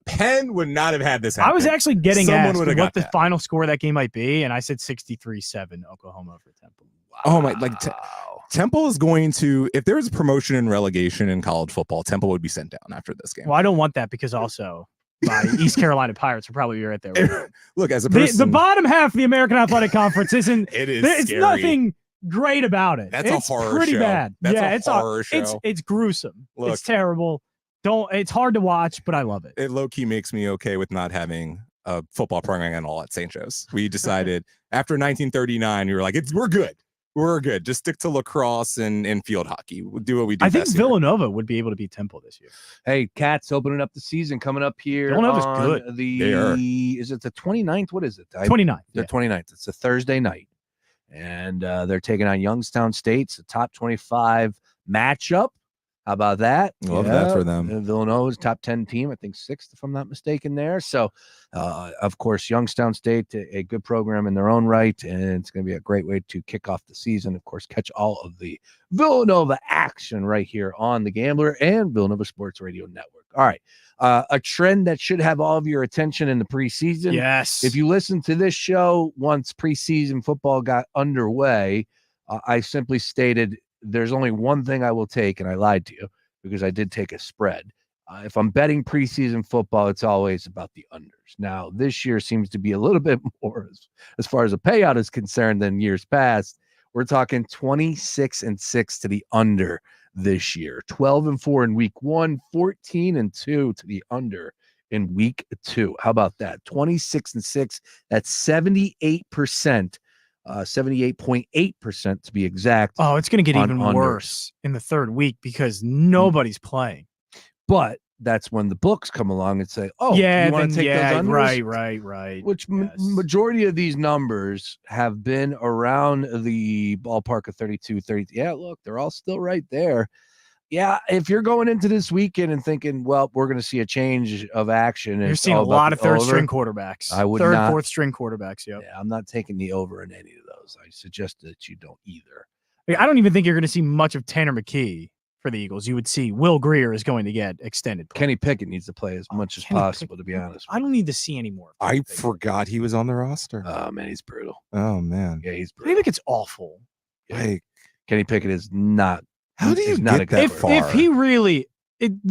Penn would not have had this happen. I was actually getting asked what the that. final score of that game might be, and I said 63-7 Oklahoma for Temple. Wow. Oh my! Temple is going to, if there's a promotion and relegation in college football, Temple would be sent down after this game. Well, I don't want that because also my East Carolina Pirates are probably right there. Look, as a person, the bottom half of the American Athletic Conference isn't. It's scary. Nothing great about it. That's it's a horror pretty show. bad. That's it's horror show. It's gruesome. Look, it's terrible. It's hard to watch, but I love it. It low-key makes me okay with not having a football program at all at St. Joe's. We decided after 1939, we were like, we're good. We're good. Just stick to lacrosse and field hockey. We'll do what we do. I think best Villanova would be able to beat Temple this year. Hey, Cats opening up the season coming up here. Villanova's on good. Is it the 29th? What is it? 29th. The 29th. It's a Thursday night. And they're taking on Youngstown State. It's a top 25 matchup. How about that? Love that for them. Villanova's top 10 team, I think 6th, if I'm not mistaken there. So, of course, Youngstown State, a good program in their own right, and it's going to be a great way to kick off the season. Of course, catch all of the Villanova action right here on The Gambler and Villanova Sports Radio Network. All right. A trend that should have all of your attention in the preseason. Yes. If you listen to this show once preseason football got underway, I simply stated there's only one thing I will take, and I lied to you because I did take a spread. If I'm betting preseason football, it's always about the unders. Now, this year seems to be a little bit more as far as a payout is concerned than years past. We're talking 26-6 to the under this year, 12-4 in week 1, 14-2 to the under in week 2. How about that? 26-6. That's 78%. 78.8% to be exact. Oh, it's going to get even unders. worse in the third week because nobody's playing. But that's when the books come along and say, "Oh, yeah, you want to take those unders?" Right. Which majority of these numbers have been around the ballpark of 32, 30. Yeah, look, they're all still right there. Yeah, if you're going into this weekend and thinking, well, we're going to see a change of action. You're seeing a lot of third-string quarterbacks. I would third, not, fourth-string quarterbacks, yep. Yeah, I'm not taking the over in any of those. I suggest that you don't either. I don't even think you're going to see much of Tanner McKee for the Eagles. You would see Will Greer is going to get extended play. Kenny Pickett needs to play as much as possible, to be honest. I don't need to see any more. I forgot he was on the roster. Oh, man, he's brutal. Oh, man. Yeah, he's brutal. Kenny Pickett's awful. Like, Kenny Pickett is not. How do you get that far? If he really,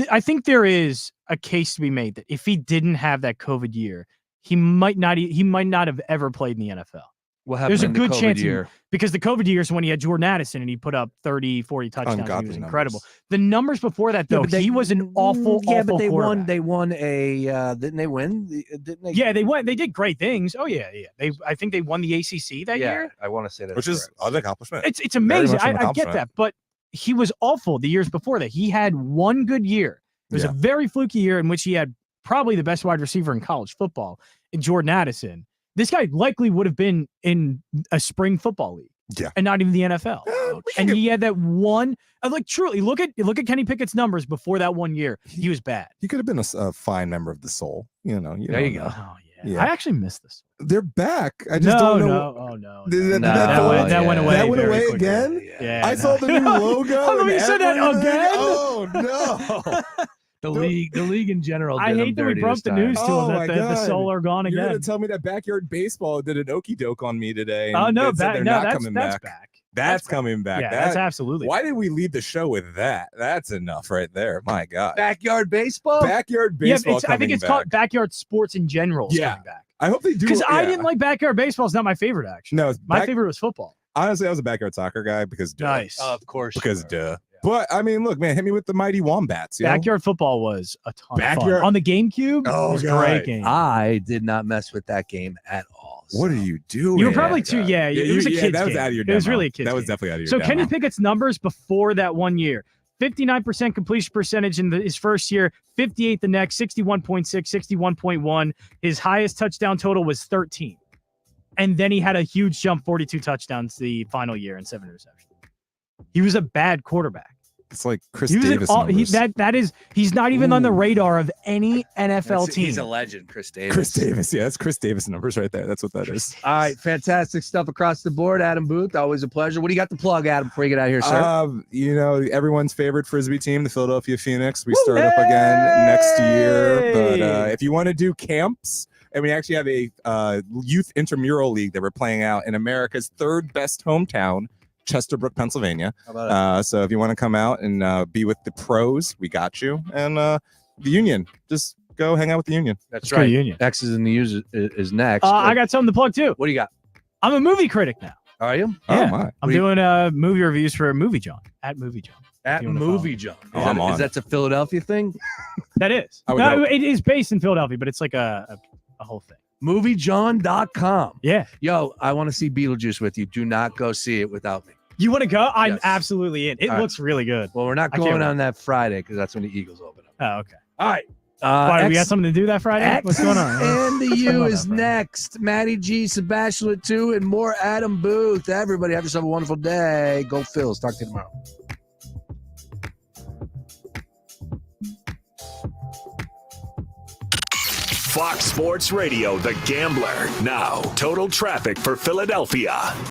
I think there is a case to be made that if he didn't have that COVID year, he might not have ever played in the NFL. What happened? There's a in the good COVID chance year? Because the COVID years when he had Jordan Addison and he put up 30, 40 touchdowns, and he was incredible. The numbers before that, though, he was an awful, but they quarterback. won. They won a. Didn't they win? Didn't they? Yeah, they won. They did great things. Oh yeah. I think they won the ACC that year. I want to say that, which is an accomplishment. It's amazing. I get that, but he was awful the years before that. He had one good year. It was a very fluky year in which he had probably the best wide receiver in college football in Jordan Addison. This guy likely would have been in a spring football league. Yeah. And not even the NFL. And he had that one, truly, look at Kenny Pickett's numbers before that 1 year. He was bad. He could have been a fine member of the Soul. There you go. Oh, yeah. I actually miss this. They're back. I just don't know. No. Oh, no. That went away. That went away quickly. again? Yeah. I saw the new logo. Oh, you said that again? Oh, no. The league in general. I hate that we broke the news to him that the Soul are gone again. You're going to tell me that Backyard Baseball did an okie doke on me today. Oh, no, they're not coming back. That's coming back. Yeah, that's absolutely. Why did we lead the show with that? That's enough right there. My God. Backyard Baseball? Backyard Baseball. I think it's called Backyard Sports in general. Coming back. I hope they do. Because I didn't like Backyard Baseball. It's not my favorite, actually. No, my favorite was football. Honestly, I was a Backyard Soccer guy because nice. Of course. Because duh. But I mean, look, man, hit me with the mighty Wombats. Backyard football was a ton of fun. On the GameCube, it was a great game. I did not mess with that game at all. What are you doing? You were probably too, it was a kid's that was game. out of your demo. It was really a kid's That was game. definitely out of your So demo. Kenny Pickett's numbers before that 1 year. 59% completion percentage in his first year, 58 the next, 61.6, 61.1. His highest touchdown total was 13. And then he had a huge jump, 42 touchdowns the final year and 7 interceptions. He was a bad quarterback. It's like Chris Davis. He's not even on the radar of any NFL team. He's a legend, Chris Davis. Chris Davis, yeah, that's Chris Davis numbers right there. That's what that is. All right, fantastic stuff across the board. Adam Booth, always a pleasure. What do you got to plug, Adam, before you get out of here, sir? Everyone's favorite Frisbee team, the Philadelphia Phoenix. We start up again next year. But if you want to do camps, and we actually have a youth intramural league that we're playing out in America's third best hometown, Chesterbrook, Pennsylvania. So if you want to come out and be with the pros, we got you. And the Union, just go hang out with the Union. That's right. Union. X's in the U's is next. I got something to plug too. What do you got? I'm a movie critic now. Are you? Yeah. Oh my! I'm doing movie reviews for Movie John at Movie John. At you wanna Movie John. Oh, I'm on. Is that a Philadelphia thing? That is. I would No, hope. it is based in Philadelphia, but it's like a whole thing. MovieJohn.com. Yeah. Yo, I want to see Beetlejuice with you. Do not go see it without me. You want to go? I'm Yes. absolutely in. It All right. looks really good. Well, we're not I can't going wait. on that Friday because that's when the Eagles open up. Oh, okay. All right. Why, we got something to do that Friday? What's going on? And the What's going U on is that Friday? next. Matty G, Sebastian with 2, and more Adam Booth. Everybody have yourself a wonderful day. Go Phils. Talk to you tomorrow. Fox Sports Radio, The Gambler. Now, total traffic for Philadelphia.